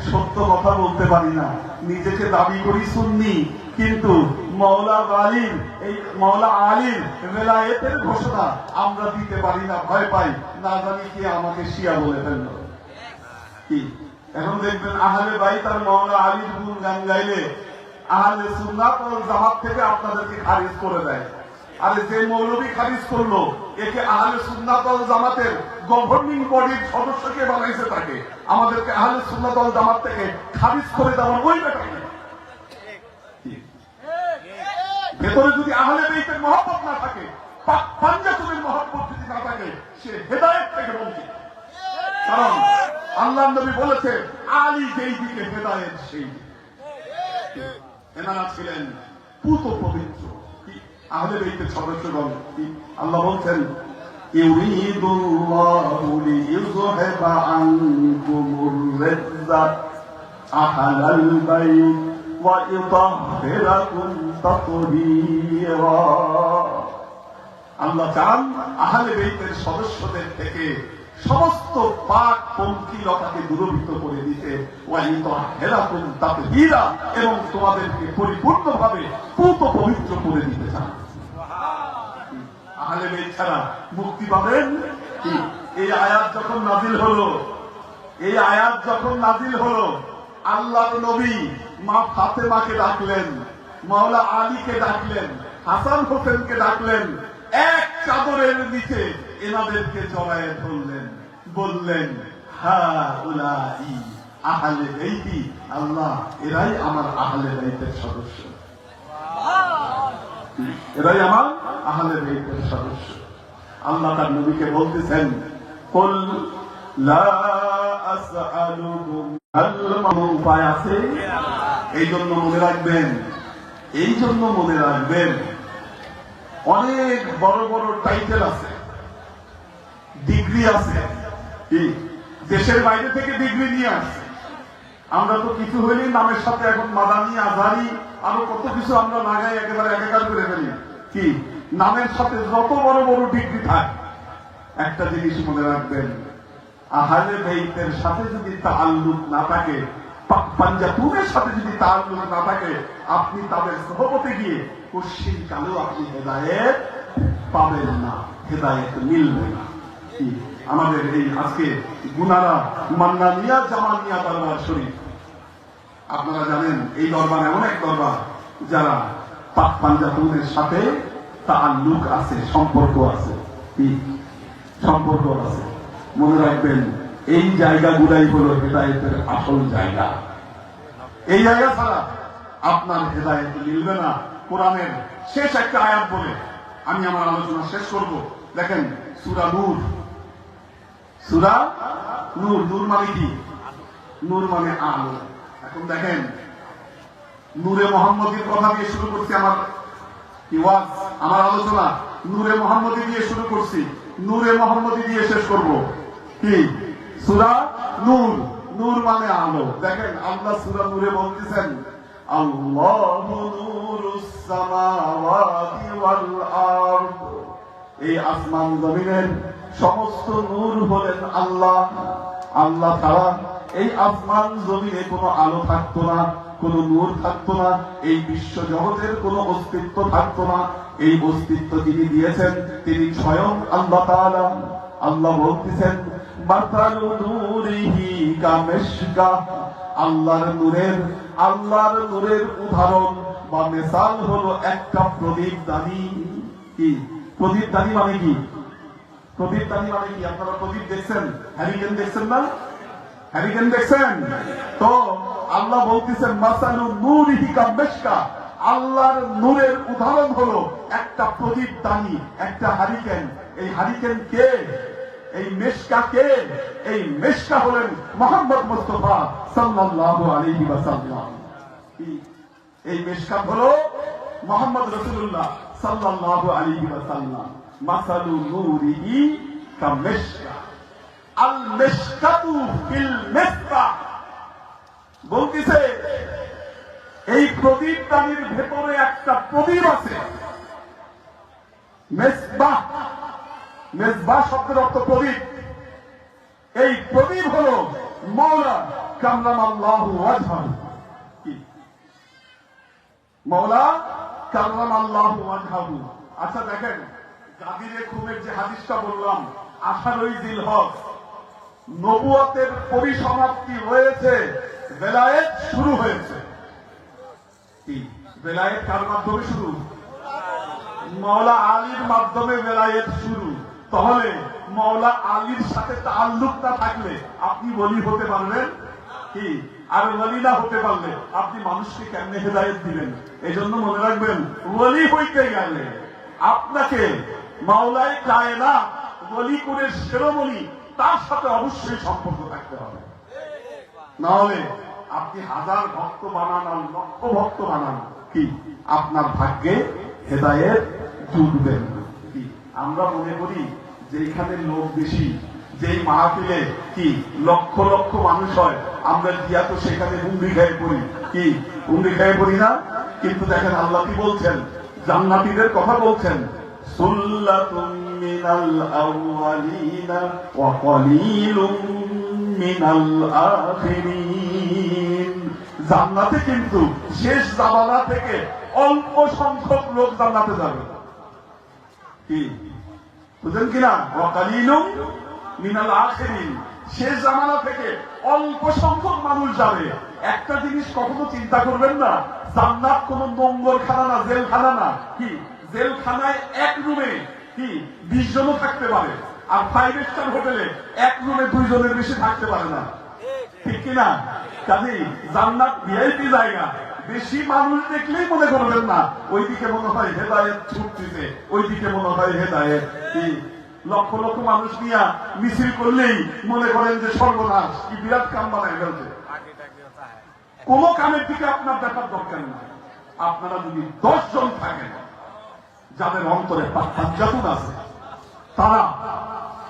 সত্য কথা বলতে পারি না নিজেকে দাবি করি সুন্নি কিন্তু মাওলা আলীর বেলায়েতের ঘোষণা আমরা দিতে পারি না ভয় পাই না জানি কি আমাকে শিয়া বলে ফেলল কি এখন দেখবেন আহলে বাইত আর মাওলা আলীর গুণ গান গাইলে আহলে সুন্নাত ওয়াল জামাত থেকে আপনাদেরকে খারিজ করে দেয় আরে যে মৌলবী খারিজ করলো একে আহলে সুন্নাত ওয়াল জামাতের গভর্নিং বডির সদস্যকে বানাইছে তাকে আমাদেরকে আহলে সুন্নাত ওয়াল জামাত থেকে খারিজ করে দেওয়ার ওই ব্যাপারে ভেতরে যদি আহলে বাইতের মহব্বত না থাকে পাঞ্জাবের মহব্বত যদি না থাকে সে হেদায়েত থেকে বঞ্চিত কারণ আল্লাহর নবী বলেছে আলী যেই দিকে হেদায়েত সেই এনারা ছিলেন পুত পবিত্র আহলে বাইতের সদস্যগণ আল্লাহ বলছেন ইউরিদুল্লাহু লিইয়ুযহিবা আনকুমুর রিজ্জা আহলাল বাইত ওয়া ইউতাহহিরাকুম তাতহীরা আল্লাহ চান আহলে বাইতের সদস্যদের থেকে সমস্ত পাপ পঙ্কিলতাকে দূরীভূত করে দিতে ওয়াইতাহহিরাকুম তাতহীরা এবং তোমাদেরকে পরিপূর্ণভাবে পুত পবিত্র করে দিতে চান আহলে বাইত ছাড়া মুক্তি পাবেন এই আয়াত যখন নাজিল হলো আল্লাহর নবী মা ফাতেমাকে ডাকলেন মাওলা আলীকে ডাকলেন হাসান হোসেনকে ডাকলেন এক চাদরের নিচে এনাদেরকে জড়ায় ধরলেন বললেন হাউলাই আহলে বাইতি আল্লাহ এরাই আমার আহলে বাইতের সদস্য এরাই আমার আহলে বাইতের সদস্য আল্লাহ তার নবীকে বলতেছেন কুল লা আসআলুকুম হাল উপায় আছে এই জন্য মনে রাখবেন অনেক বড় বড় টাইটেল আছে ডিগ্রি আছে কি দেশের বাইরে থেকে ডিগ্রি নিয়ে আসছে আমরা তো কিছু হইলেই নামের সাথে এখন মাদানি আজহারি আরো কত কিছু আমরা লাগাই একেবারে একাকার করে ফেলি কি নামের সাথে যত বড় বড় ডিগ্রি থাকে একটা জিনিস মনে রাখবেন আহলে বাইতের সাথে যদি তাআল্লুক না থাকে পাঞ্জাতুনের সাথে যদি তাআল্লুক না থাকে আপনি তাদের সোহবতে গিয়ে কোশ্চিন কালেও আপনি হেদায়েত পাবেন না হেদায়েত মিলবে না আমাদের এই আজকে গুনারা মান্নানিয়া জামানিয়া দরবার শরীফ আপনারা জানেন এই দরবার এমন এক দরবার যারা পাক পাঞ্জাতুনের সাথে তাআল্লুক আছে সম্পর্ক আছে মনে রাখবেন এই জায়গাগুলাই হলো হেদায়েতের আসল জায়গা এই জায়গা ছাড়া আপনার হেদায়েত মিলবে না কোরআনের শেষ একটা আয়াত বলে আমি আমার আলোচনা শেষ করব দেখেন সূরা নূর নূর মানে কি নূর মানে আলো এখন দেখেন নূরে মুহাম্মদীর কথা দিয়ে শুরু করছি আমার কি ওয়াজ আমার আলোচনা নূরে মোহাম্মদী দিয়ে শুরু করছি, নূরে মোহাম্মদী দিয়ে শেষ করব। কি সূরা নূর, নূর মানে আলো। দেখেন আল্লাহ সূরা নূরে বলতেছেন আল্লাহু নূরুস সামাওয়াতি ওয়াল আরদ, এই আসমান জমিনের সমস্ত নূর হলেন আল্লাহ। আল্লাহ ছাড়া এই আসমান জমিনে কোনো আলো থাকতো না, কোনো নূর থাকতো না, এই বিশ্ব জগতের কোনো অস্তিত্ব থাকতো না। এই অস্তিত্ব যিনি দিয়েছেন তিনি স্বয়ং আল্লাহ তাআলা। আল্লাহ বলতেছেন মাতালু নূরিহি কামিশকাহ, আল্লাহর নূরের উদাহরণ বা মিসাল হলো একটা প্রদীপদানি। কি প্রদীপদানি মানে কি? প্রদীপদানি মানে কি? আপনারা প্রদীপ দেখছেন, হ্যারিকেন দেখছেন না? হ্যারিকেন দেখছেন তো? আল্লাহ বলতেছেন মাসালু নূরিহি কামিশকাহ, আল্লাহর নূরের উদাহরণ হলো একটা প্রদীপদানি, একটা হারিকেন। এই হারিকেন কে? এই মেশকা কে? এই মেশকা হলেন মুহাম্মদ মুস্তাফা সাল্লাল্লাহু আলাইহি ওয়াসাল্লাম। এই মেশকা হলো মুহাম্মদ রাসূলুল্লাহ সাল্লাল্লাহু আলাইহি ওয়াসাল্লাম। মাসালু নূরিহি কামিশকা, আল মিশকাতু ফিল মিসবাহ, বলতেছে এই প্রদীপদানির ভেতরে একটা প্রদীপ আছে। মেসবাহ, মেসবাহ শব্দের অর্থ প্রদীপ। এই প্রদীপ হলো মাওলা কাররামাল্লাহু ওয়াজহাহু। কি মাওলা কাররামাল্লাহু ওয়াজহাহু। আচ্ছা দেখেন গাদিরে খুনের যে হাদিসটা বললাম, 18 জিলহজ নবুয়তের পরিসমাপ্তি হয়েছে, বেলায়েত শুরু হয়েছে। বেলায়েত কার মাধ্যমে শুরু? মাওলা আলীর মাধ্যমে বেলায়েত শুরু। তাহলে মাওলা আলীর সাথে তাআল্লুক না থাকলে আপনি ওলি হতে পারবেন কি? আর ওলি না হতে পারলে আপনি মানুষকে কেমনে হেদায়েত দিবেন? এই জন্য মনে রাখবেন ওলি হইতে গেলে আপনাকে মাওলাই কায়নাত ওলি করে শিরোমণি তার সাথে অবশ্যই সম্পর্ক থাকতে হবে। না হলে আপনি হাজার ভক্ত বানান আর লক্ষ ভক্ত বানান, কি আপনার ভাগ্যে হেদায়েত জুটবে না। কি আমরা মনে করি যে এখানে লোক বেশি, যেই মাহফিলে কি লক্ষ লক্ষ মানুষ হয়, আমরা গিয়া তো সেখানে হুমড়ি খেয়ে পড়ি। কি হুমড়ি খেয়ে পড়ি না? কিন্তু দেখেন আল্লাহ কি বলছেন, জান্নাতীদের কথা বলছেন সুল্লাতুম মিনাল আউয়ালিনা ওয়া কলিলুম মিনাল আখিরিন। জান্নাতে কিন্তু শেষ জামানা থেকে অল্প সংখ্যক লোক জান্নাতে যাবে। কি বুঝলেন কিনা? ওয়া কলিলুম মিনাল আখিরিন, শেষ জামানা থেকে অল্প সংখ্যক মানুষ যাবে। একটা জিনিস কখনো চিন্তা করবেন না, জান্নাত কোন নোংরখানা না, জেলখানা না। কি জেলখানায় এক রুমে কি 20 জনও থাকতে পারে, আর 5 স্টার হোটেলে এক রুমে 2 জনের বেশি থাকতে পারে না। ঠিক কিনা? কাজেই জান্নাত ভিআইপি জায়গা। বেশি মানুষ দেখলেই মনে করবেন না ওইদিকে মনে হয় হেদায়েত ছুটতেছে, ওইদিকে মনে হয় হেদায়েত। কি লক্ষ লক্ষ মানুষ নিয়ে মিছিল করলেই মনে করেন যে সর্বনাশ, কি বিরাট কাম বানায় ফেলছে। কোন কামের দিকে আপনার দেখার দরকার না। আপনারা যদি 10 জন থাকেন যাদের অন্তরে পাঞ্জাতুন আছে, তারা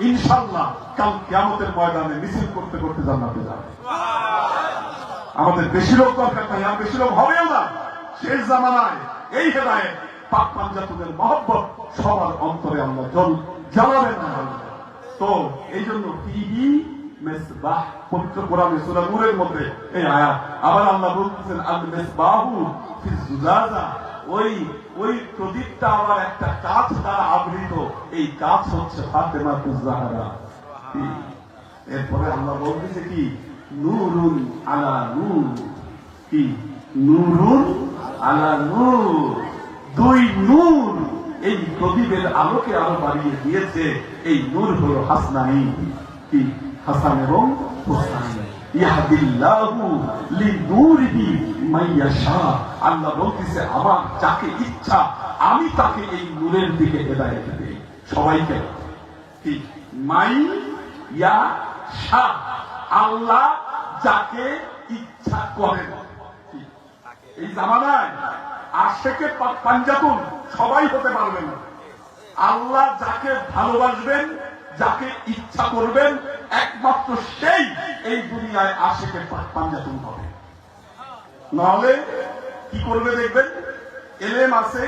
ইনশাআল্লাহ কাল কিয়ামতের ময়দানে মিছিল করতে করতে জান্নাতে যাবে। আমাদের বেশি লোক দরকার নাই, আর বেশি লোক হবেও না। শেষ জামানায় এই হেদায়েত পাক পাঞ্জাতুনের মহব্বত সবার অন্তরে আল্লাহ জ্বালাবেন না। তো এই জন্য ফিহি মিসবাহ, পবিত্র কোরআনে সূরা নূরের মধ্যে এই আয়াত। আবার আল্লাহ বলতেছেন আল মিসবাহু ফিজ জুজাজা, ওই প্রদীপটা আবার একটা কাঁচ দ্বারা আবৃত। এই কাঁচ হচ্ছে ফাতেমাতুজ জাহরা। এরপরে আল্লাহ বলতেছে কি নূরুন আলা নূর। কি নূরুন আলা নূর, 2 নূর এই প্রদীপের আলোকে আরো বাড়িয়ে দিয়েছে। এই নূর হলো হাসনানি। কি হাসান এবং হুসাইন। ইয়াহদিল্লাহু লিনূরিহি মাইয়াশা, আল্লাহ বলতেছে আমার যাকে ইচ্ছা আমি তাকে এই নূরের দিকে হেদায়েত দেই। সবাইকে কি মাই ইয়া শা, আল্লাহ যাকে ইচ্ছা করেন। এই জামানায় আশেকে পাঞ্জাতুন সবাই হতে পারবে না। আল্লাহ যাকে ভালোবাসবেন, যাকে ইচ্ছা করবেন, একমাত্র সেই এই দুনিয়ায় আশিকে পাঞ্জাতুন হবে। নাহলে কি করবে দেখবেন, এলেম আছে,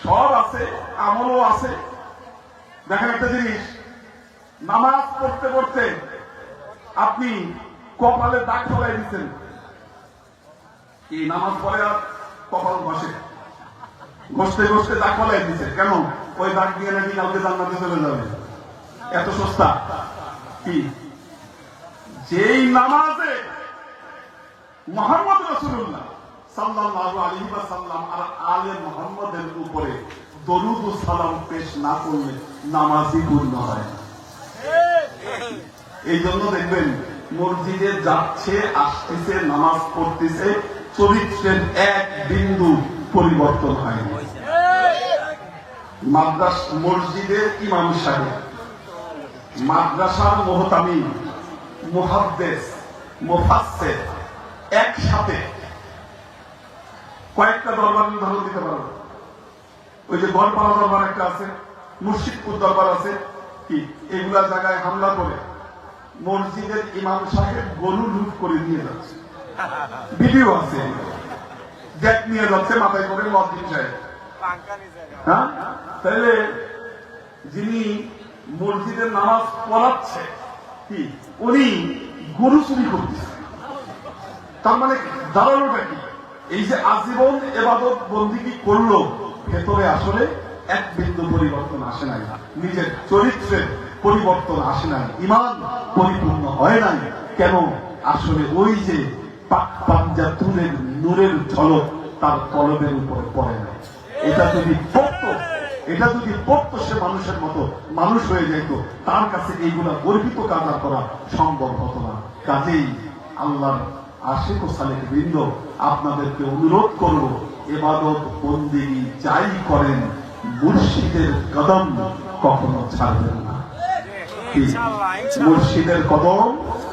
সব আছে, আমলও আছে। দেখেন একটা জিনিস, নামাজ পড়তে পড়তে আপনি কপালে দাগ ফলাই দিচ্ছেন, এই নামাজ পড়ে আর কপাল ঘষে, ঘষতে ঘষতে দাগ ফলাই দিচ্ছে। কেন? ওই দাগ দিয়ে নাকি কাউকে জান্নাতে চলে যাবে, এত সস্তা। কি যেই নামাজে মুহাম্মদ রাসূলুল্লাহ সাল্লাল্লাহু আলাইহি ওয়াসাল্লাম আর আলে মুহাম্মদের উপরে দরুদ ও সালাম পেশ না করলে নামাজই পূর্ণ হয় না। এই জন্য দেখবেন মসজিদে যাচ্ছে, আসতেছে, নামাজ পড়তেছে, চরিত্রের এক বিন্দু পরিবর্তন হয়নি। মসজিদের ইমাম সাহেব, মাদ্রাসার মুহতামিম, মুহাদ্দিস, মুফাসসির একসাথে কয়েকটা দরবার উদাহরণ দিতে পারবো। ওই যে গড়পাড়া দরবার একটা আছে, মুর্শিদপুর দরবার আছে, কি এগুলা জায়গায় হামলা করে মসজিদের ইমাম সাহেব গরু লুট করে নিয়ে যাচ্ছে, ভিডিও আছে, জ্যাক নিয়ে যাচ্ছে মাথায় করে মুয়াজ্জিন সাহেব। হ্যাঁ, তাহলে যিনি মসজিদের নামাজ পড়াচ্ছে কি উনি গরু চুরি করতেছে, তার মানে দাঁড়ানোটা কি? এই যে আজীবন ইবাদত বন্দেগী করলো, ভেতরে আসলে এক বিন্দু পরিবর্তন আসে নাই, নিজের চরিত্রের পরিবর্তন আসে নাই, ঈমান পরিপূর্ণ হয় নাই। কেন? আসলে ওই যে পাঞ্জাতুনের নূরের ঝলক তার কলবের উপরে পড়ে নাই। এটা যদি পড়তো সে মানুষের মতো মানুষ হয়ে যেত, তার কাছে এইগুলা গর্বিত কাজ করা সম্ভব হতো না। কাজেই আল্লাহর আশিক ও সালেক বৃন্দ, আপনাদেরকে অনুরোধ করব, ইবাদত বন্দেগী যাই করেন মুর্শিদের কদম কখনো ছাড়বেন না। মুর্শিদের কদম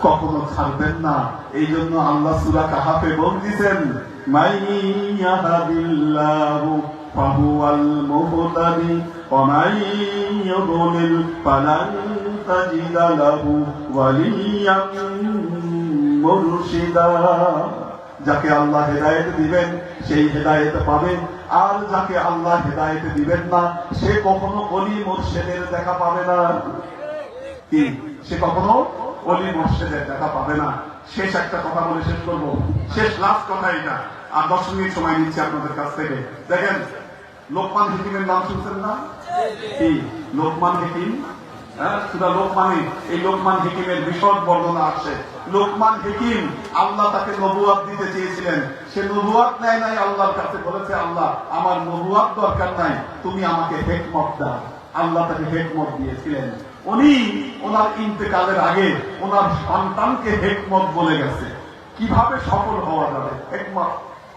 কখনো ছাড়বেন না। এই জন্য আল্লাহ সূরা কাহাফে বলতেছেন, মাইয়াহাদিল্লাহু ফাহুয়াল মুহতাদি ওয়া মাইয়ুদ্লিল ফালান তাজিদা লাহু ওয়ালিয়্যান মুরশিদা। যাকে আল্লাহ হেদায়েত দিবেন সেই হেদায়েত পাবেন, আর যাকে আল্লাহ হেদায়েত দিবেন না সে কখনো ওলি মুর্শিদের দেখা পাবে না। কি সে কখনো ওলি মুর্শিদের দেখা পাবে না। শেষ একটা কথা বলে শেষ করবো, শেষ লাস্ট কথা এটা, আর 10 মিনিট সময় নিচ্ছি আপনাদের কাছ থেকে। দেখেন, লোকমান হাকিমের নাম শুনছেন না? কি লোকমান হাকিম? সূরা লোকমানে এই লোকমান হাকিমের বিশদ বর্ণনা আসছে। লোকমান হাকিম আল্লাহ তাকে নবুয়াত দিতে চেয়েছিলেন, সে নবুয়াত নেয় নাই, আল্লাহর কাছে বলেছে, আল্লাহ আমার নবুয়াত দরকার নাই, তুমি আমাকে হিকমত দাও। আল্লাহ তাকে হিকমত দিয়েছিলেন। উনি ওনার ইন্তেকালের আগে ওনার সন্তানকে হিকমত বলে গেছে, কিভাবে সফল হওয়া যাবে।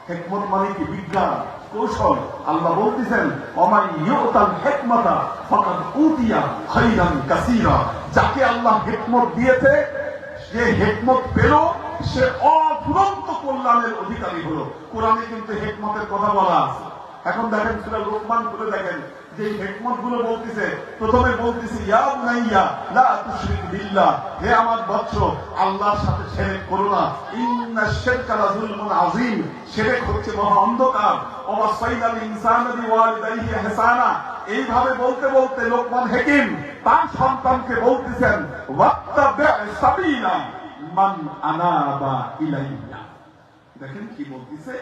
হিকমত মানে কি? বিজ্ঞান, কৌশল। আল্লাহ বলতেছেন, ওমাই ইউতাল হিকমাতা ফাকাদ উতিয়া খায়রান কাসীরা। যাকে আল্লাহ হিকমত দিয়েছে, যে হিকমত পেল সে অফুরন্ত কল্যাণের অধিকারী হলো। কোরআনে কিন্তু হিকমতের কথা বলা আছে। এখন দেখেন সূরা লোকমান খুলে দেখেন, যে হিকমত গুলো বলতেছে, প্রথমে বলতেছে, ইয়া বুনাইয়া লা তুশরিক বিল্লাহ, হে আমার বৎস আল্লাহর সাথে শিরক করো না, ইন্নাশ শিরকা লাযুলমুন আযীম, শিরক হচ্ছে মহা অন্ধকার। ওয়াসাইনাল ইনসানা বিওয়ালিদাইহি ইহসানা। এইভাবে বলতে বলতে লোকমান হাকিম তার সন্তানকে বলতেছেন, ওয়াত্তাবি সাবিলা মান আনাবা ইলাইয়া। দেখেন কি বলতেছে,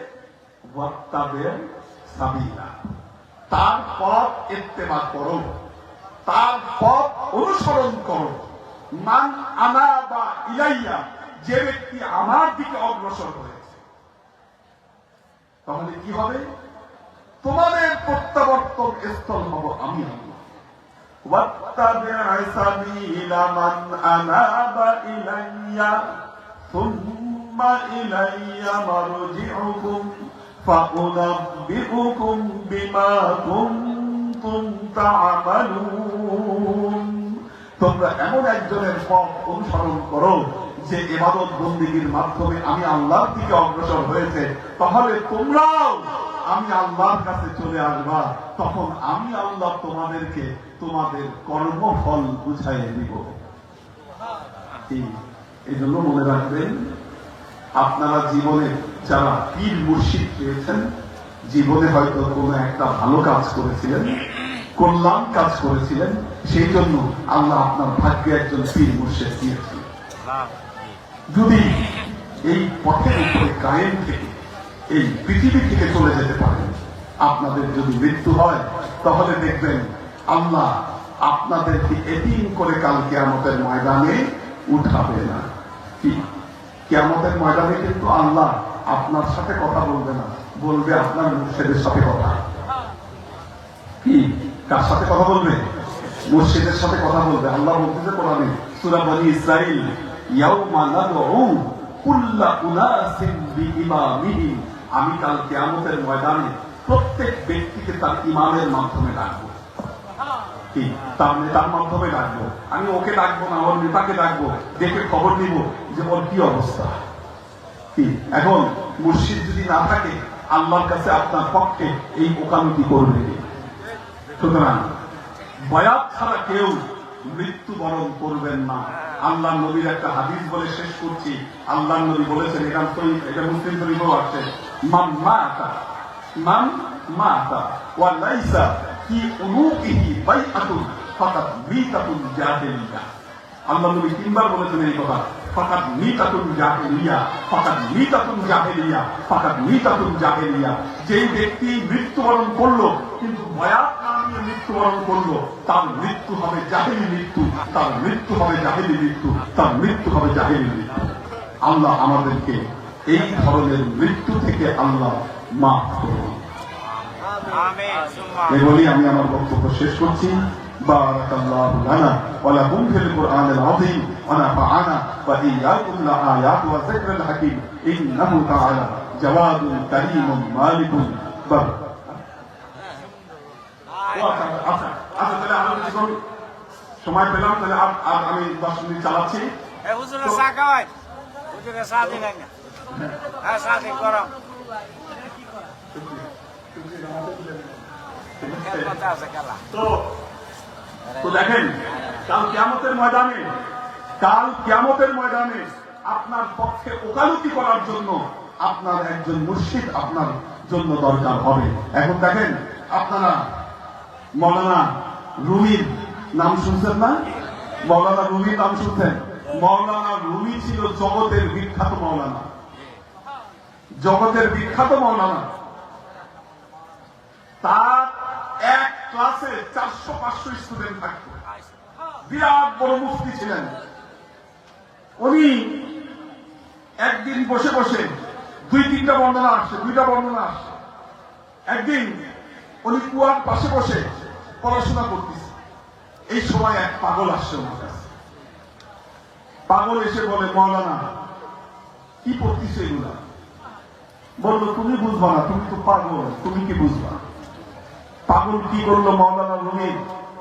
ওয়াত্তাবি সাবিলা, তার পথ ইত্তেবা করো, তার পথ অনুসরণ করো। মান আনাবা ইলাইয়া, যে ব্যক্তি আমার দিকে অগ্রসর হয়েছে। তাহলে কি হবে? তোমাদের প্রত্যাবর্তন স্থল হব আমি আল্লাহ। ওয়াত্তাবি সাবিলা মান আনাবা ইলাইয়া সুম্মা ইলাইয়া মারজিউকুম فَأُنَبِّئُكُمْ بِمَا كُنتُمْ تَعْمَلُونَ। তোমরা এমন একজনের পথ অনুসরণ করো যে ইবাদত বন্দেগীর মাধ্যমে আমি আল্লাহর দিকে অগ্রসর হয়েছে, তাহলে তোমরাও আমি আল্লাহর কাছে চলে আসবা, তখন আমি আল্লাহ তোমাদেরকে তোমাদের কর্মফল বুঝাইয়ে দিব। এই জন্য মনে রাখবেন, আপনারা জীবনে যারা পীর মুর্শিদ পেয়েছেন, জীবনে হয়তো কোনো একটা ভালো কাজ করেছিলেন, কল্যাণ কাজ করেছিলেন, সেই জন্য আল্লাহ আপনার ভাগ্যে একজন পীর মুর্শিদ দিয়েছেন। যদি এই পথের উপরে কায়েম থেকে এই পৃথিবী থেকে চলে যেতে পারেন, আপনাদের যদি মৃত্যু হয়, তাহলে দেখবেন আল্লাহ আপনাদেরকে এতিম করে কাল কিয়ামতের ময়দানে উঠাবে না। কি কিয়ামতের ময়দানে কিন্তু আল্লাহ আপনার সাথে কথা বলবে না, বলবে আপনার মুর্শিদের সাথে কথা। কি কার সাথে কথা বলবে? মুর্শিদের সাথে কথা বলবে। আল্লাহ বলতেছে কোরআনে সূরা বনী ইসরাঈল, ইয়াউমা নাদউ কুল্লা উনাসিন বিইমামিহিম, আমি কাল কিয়ামতের ময়দানে প্রত্যেক ব্যক্তিকে তার ইমামের মাধ্যমে ডাকবো। কি তার নেতার মাধ্যমে ডাকবো। আমি ওকে ডাকবো না, ওর নেতাকে ডাকবো, দেখে খবর নিব যে ওর কি অবস্থা। কি এখন মুর্শিদ যদি না থাকে, আল্লাহর কাছে আপনার পক্ষে এই ওকালতি করবে। সুতরাং বয়াত ছাড়া কেউ মৃত্যুবরণ করবেন না। আল্লাহ নবীর একটা হাদিস বলে শেষ করছি। আল্লাহ নবী বলেছেন, এটা মুসলিম শরীফেও আছে, মান মাতা ওয়া লাইসা ফি উনুকিহি বাইআতুন ফাকাত মিতাতুন জাহিলিয়া। আল্লাহ নবী তিনবার বলেছেন এই কথা, ফাকাত মিতাতুন জাহিলিয়া, ফাকাত মিতাতুন জাহিলিয়া, ফাকাত মিতাতুন জাহিলিয়া। যেই ব্যক্তি মৃত্যুবরণ করলো কিন্তু বয়াত না নিয়ে মৃত্যুবরণ করলো, তার মৃত্যু হবে জাহিলি মৃত্যু, তার মৃত্যু হবে জাহিলি মৃত্যু, তার মৃত্যু হবে জাহিলি মৃত্যু। আল্লাহ আমাদেরকে এই ধরনের মৃত্যু থেকে আল্লাহ মাফ করুন। এগুলি আমি আমার বক্তব্য শেষ করছি। বারাকাল্লাহু লানা ওয়া লাকুম ফিল কুরআনিল আযীম ওয়া নাফা'ানা ওয়া ইয়্যাকুম লাআয়াতি ওয়া যিকরিল হাকীম ইন্নাহু তাআলা জাওয়াদুন কারীমুন মালিকুন বার। আচ্ছা তাহলে আমরা যখন সময় পেলাম, তাহলে আর আমি 10 মিনিট চালাচ্ছি। হুজুরের চা খাওয়াই, হুজুরের চা দিন না। হ্যাঁ, চা দিন গরম। তো দেখেন, কাল কিয়ামতের ময়দানে আপনার পক্ষে ওকালতি করার জন্য আপনার একজন মুর্শিদ আপনার জন্য দরকার হবে। এখন দেখেন, আপনারা মৌলানা রুমির নাম শুনছেন না? মৌলানা রুমির নাম শুনছেন? মৌলানা রুমি ছিল জগতের বিখ্যাত মৌলানা, জগতের বিখ্যাত মৌলানা। তার এক ক্লাসে 400-500 স্টুডেন্ট থাকতো। বিরাট বড় মুফতি ছিলেন উনি। একদিন বসে বসে দুইটা বর্ণনা আসছে। একদিন উনি কুয়ার পাশে বসে পড়াশোনা করতেছে। এই সময় এক পাগল আসছে ওনার কাছে। পাগল এসে বলে, মৌলানা কি পড়তেছে এগুলা? বললো, তুমি বুঝবা না, তুমি তো পাগল, তুমি কি বুঝবা? পাগল কি করলো, মৌলানা রুমি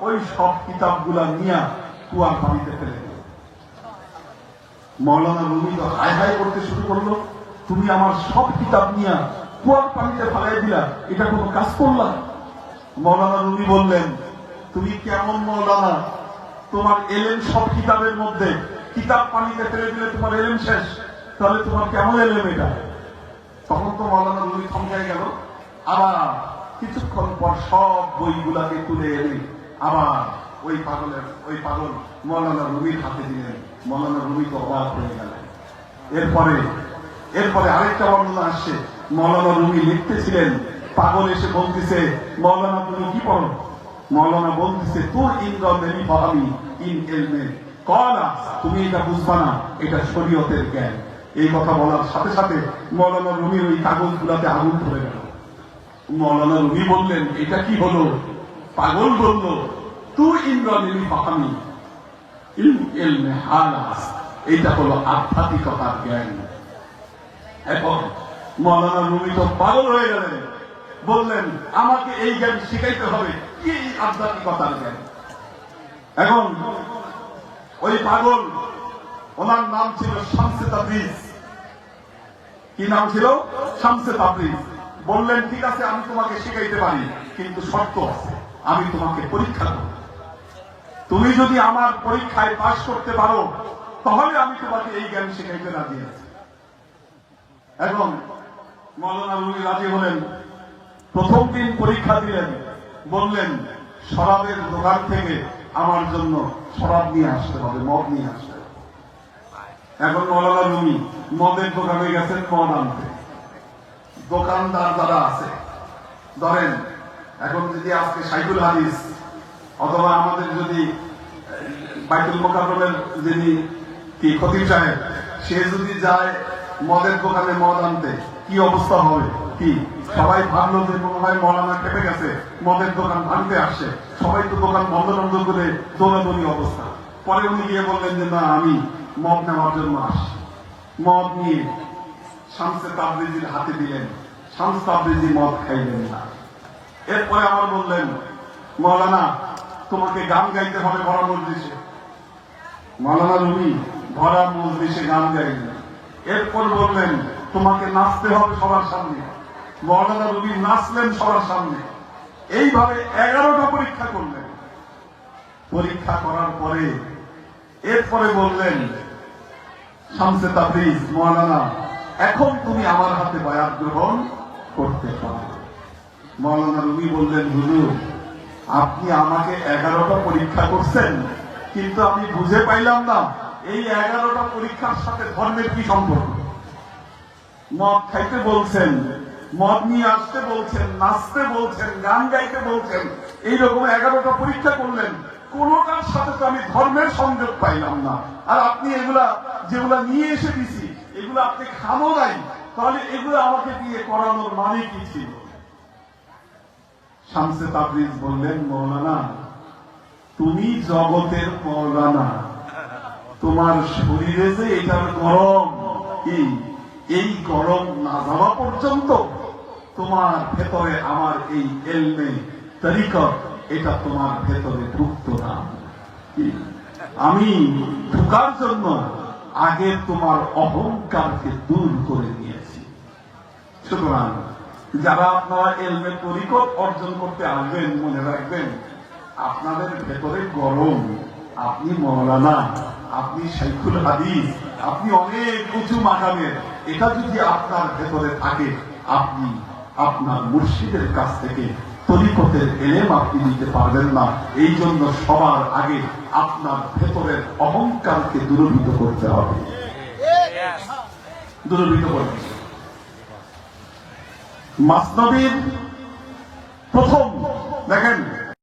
ওই সব কিতাবগুলা নিয়ে কুয়ার পানিতে ফেলে দিল। মৌলানা রুমি তো হাই হাই করতে শুরু করলো, তুমি আমার সব কিতাব নিয়ে কুয়ার পানিতে ফেলাই দিলা, এটা কোনো কাজ করলা? মৌলানা রুমি বললেন, তুমি কেমন মৌলানা, তোমার এলেম সব কিতাবের মধ্যে, কিতাব পানিতে ফেলে দিলে তোমার এলেম শেষ, তাহলে তোমার কেমন এলেম এটা? তখন তো মৌলানা রুমি থমকায় গেল। আবার কিছুক্ষণ পর সব বইগুলাকে তুলে এনে আবার ওই পাগল মৌলানা রুমির হাতে দিলেন। মৌলানা রুমি তো অবাক হয়ে গেলেন। এরপরে আরেকটা বর্ণনা আসছে, মৌলানা রুমি লিখতেছিলেন, পাগল এসে বলতেছে, মৌলানা তুমি কি পড়ো? মৌলানা বলতেছে, তোর ইন্দ্রের ফাহামি ইন ইলমে কলা, তুমি এটা বুঝবা না, এটা শরীয়তের জ্ঞান। এই কথা বলার সাথে সাথে মৌলানা রুমির ওই কাগজগুলাতে আগুন ধরে গেল। মৌলানা রুমি বললেন, এটা কি হলো? পাগল বলল, তুই ইন্দ্রের ফাহামি ইন ইলমে হালাস, এটা হলো আধ্যাত্মিকতার জ্ঞান। এখন মৌলানা রুমি তো পাগল হয়ে গেলেন, বললেন, আমাকে এই জ্ঞান শিখাইতে হবে, কি আধ্যাত্মিকতার জ্ঞান? এখন ওই পাগল, ওনার নাম ছিল শামসে তাবরিজ। কি নাম ছিল? শামসে তাবরিজ। বললেন ঠিক আছে আমি তোমাকে শিখাইতে পারি, কিন্তু শর্ত আছে, আমি তোমাকে পরীক্ষা করব। তুমি যদি আমার পরীক্ষায় পাশ করতে পারো তাহলে আমি তোমাকে এই জ্ঞান শিখাইতে রাজি আছি। এখন মৌলানা রুমি রাজি হলেন। প্রথম দিন পরীক্ষা দিলেন, বললেন শরাবের দোকান থেকে আমার জন্য শরাব নিয়ে আসতে হবে, মদ নিয়ে আসতে হবে। এখন মৌলানা রুমি মদের দোকানে গেছেন মদ আনতে। দোকানদার যারা আছে ধরেন, এখন যদি আজকে সাইকুল হাদিস অথবা আমাদের যদি বাইতুল মোকাররমের যিনি কি খতিব সাহেব, সে যদি যায় মদের দোকানে মদ আনতে, কি অবস্থা হবে? কি সবাই ভাবলো যে মনে হয় মৌলানা খেপে গেছে, মদের দোকান ভাঙতে আসছে, সবাই তো দোকান বন্ধ বন্ধ করে দৌড়াদৌড়ি অবস্থা। পরে উনি গিয়ে বললেন যে না, আমি মদ নেওয়ার জন্য আসছি। মদ নিয়ে শামসে তাবরিজির হাতে দিলেন, শামস তাবরিজি মদ খাইলেন না। এরপরে আমার বললেন মৌলানা তোমাকে গান গাইতে হবে ভরা মজলিসে। মৌলানা রুমি ভরা মজলিসে গান গাইলেন। এরপর বললেন তোমাকে নাচতে হবে সবার সামনে। মৌলানা রুমি নাচলেন সবার সামনে। এইভাবে 11টা পরীক্ষা করলেন। পরীক্ষা করার পরে এরপরে বললেন শামসে তাবরিজ, মৌলানা এখন তুমি আমার হাতে বায়াত গ্রহণ করতে পারো। মৌলানা রুমি বললেন হুজুর আপনি আমাকে 11টা পরীক্ষা করছেন, কিন্তু আমি বুঝে পাইলাম না এই 11টা পরীক্ষার সাথে ধর্মের কি সম্পর্ক। মদ খাইতে বলছেন, মদ নিয়ে আসতে বলছেন, নাচতে বলছেন, গান গাইতে বলছেন, এইরকম 11টা পরীক্ষা করলেন, কোনটার সাথে তো আমি ধর্মের সংযোগ পাইলাম না। আর আপনি এগুলা যেগুলা নিয়ে এসে দিছি এগুলো আপনি খামো নাই, তাহলে এগুলো আমাকে দিয়ে করানোর মানে কি ছিল? শামসে তাবরিজ বললেন মৌলানা তুমি জগতের মৌলানা, তোমার শরীরে যে এটার গরম, এই গরম না যাওয়া পর্যন্ত তোমার ভেতরে আমার এই এলমে তরিকত এটা তোমার ভেতরে ঢুকতো না। আমি ঢুকার জন্য আগে তোমার অহংকারকে দূর করে নিয়েছি। সুতরাং যারা আপনারা এলমে তরিকত অর্জন করতে আসবেন মনে রাখবেন আপনাদের ভেতরে গরম, আপনি মৌলানা, আপনি শাইখুল হাদিস, আপনি অনেক উঁচু মাকামের, এটা যদি আপনার ভেতরে থাকে আপনি আপনার মুর্শিদের কাছ থেকে তরিকতের এলেম আপনি নিতে পারবেন না। এই জন্য সবার আগে আপনার ভেতরের অহংকারকে দূরীভূত করতে হবে, দূরীভূত করতে। মাসনবীর প্রথম দেখেন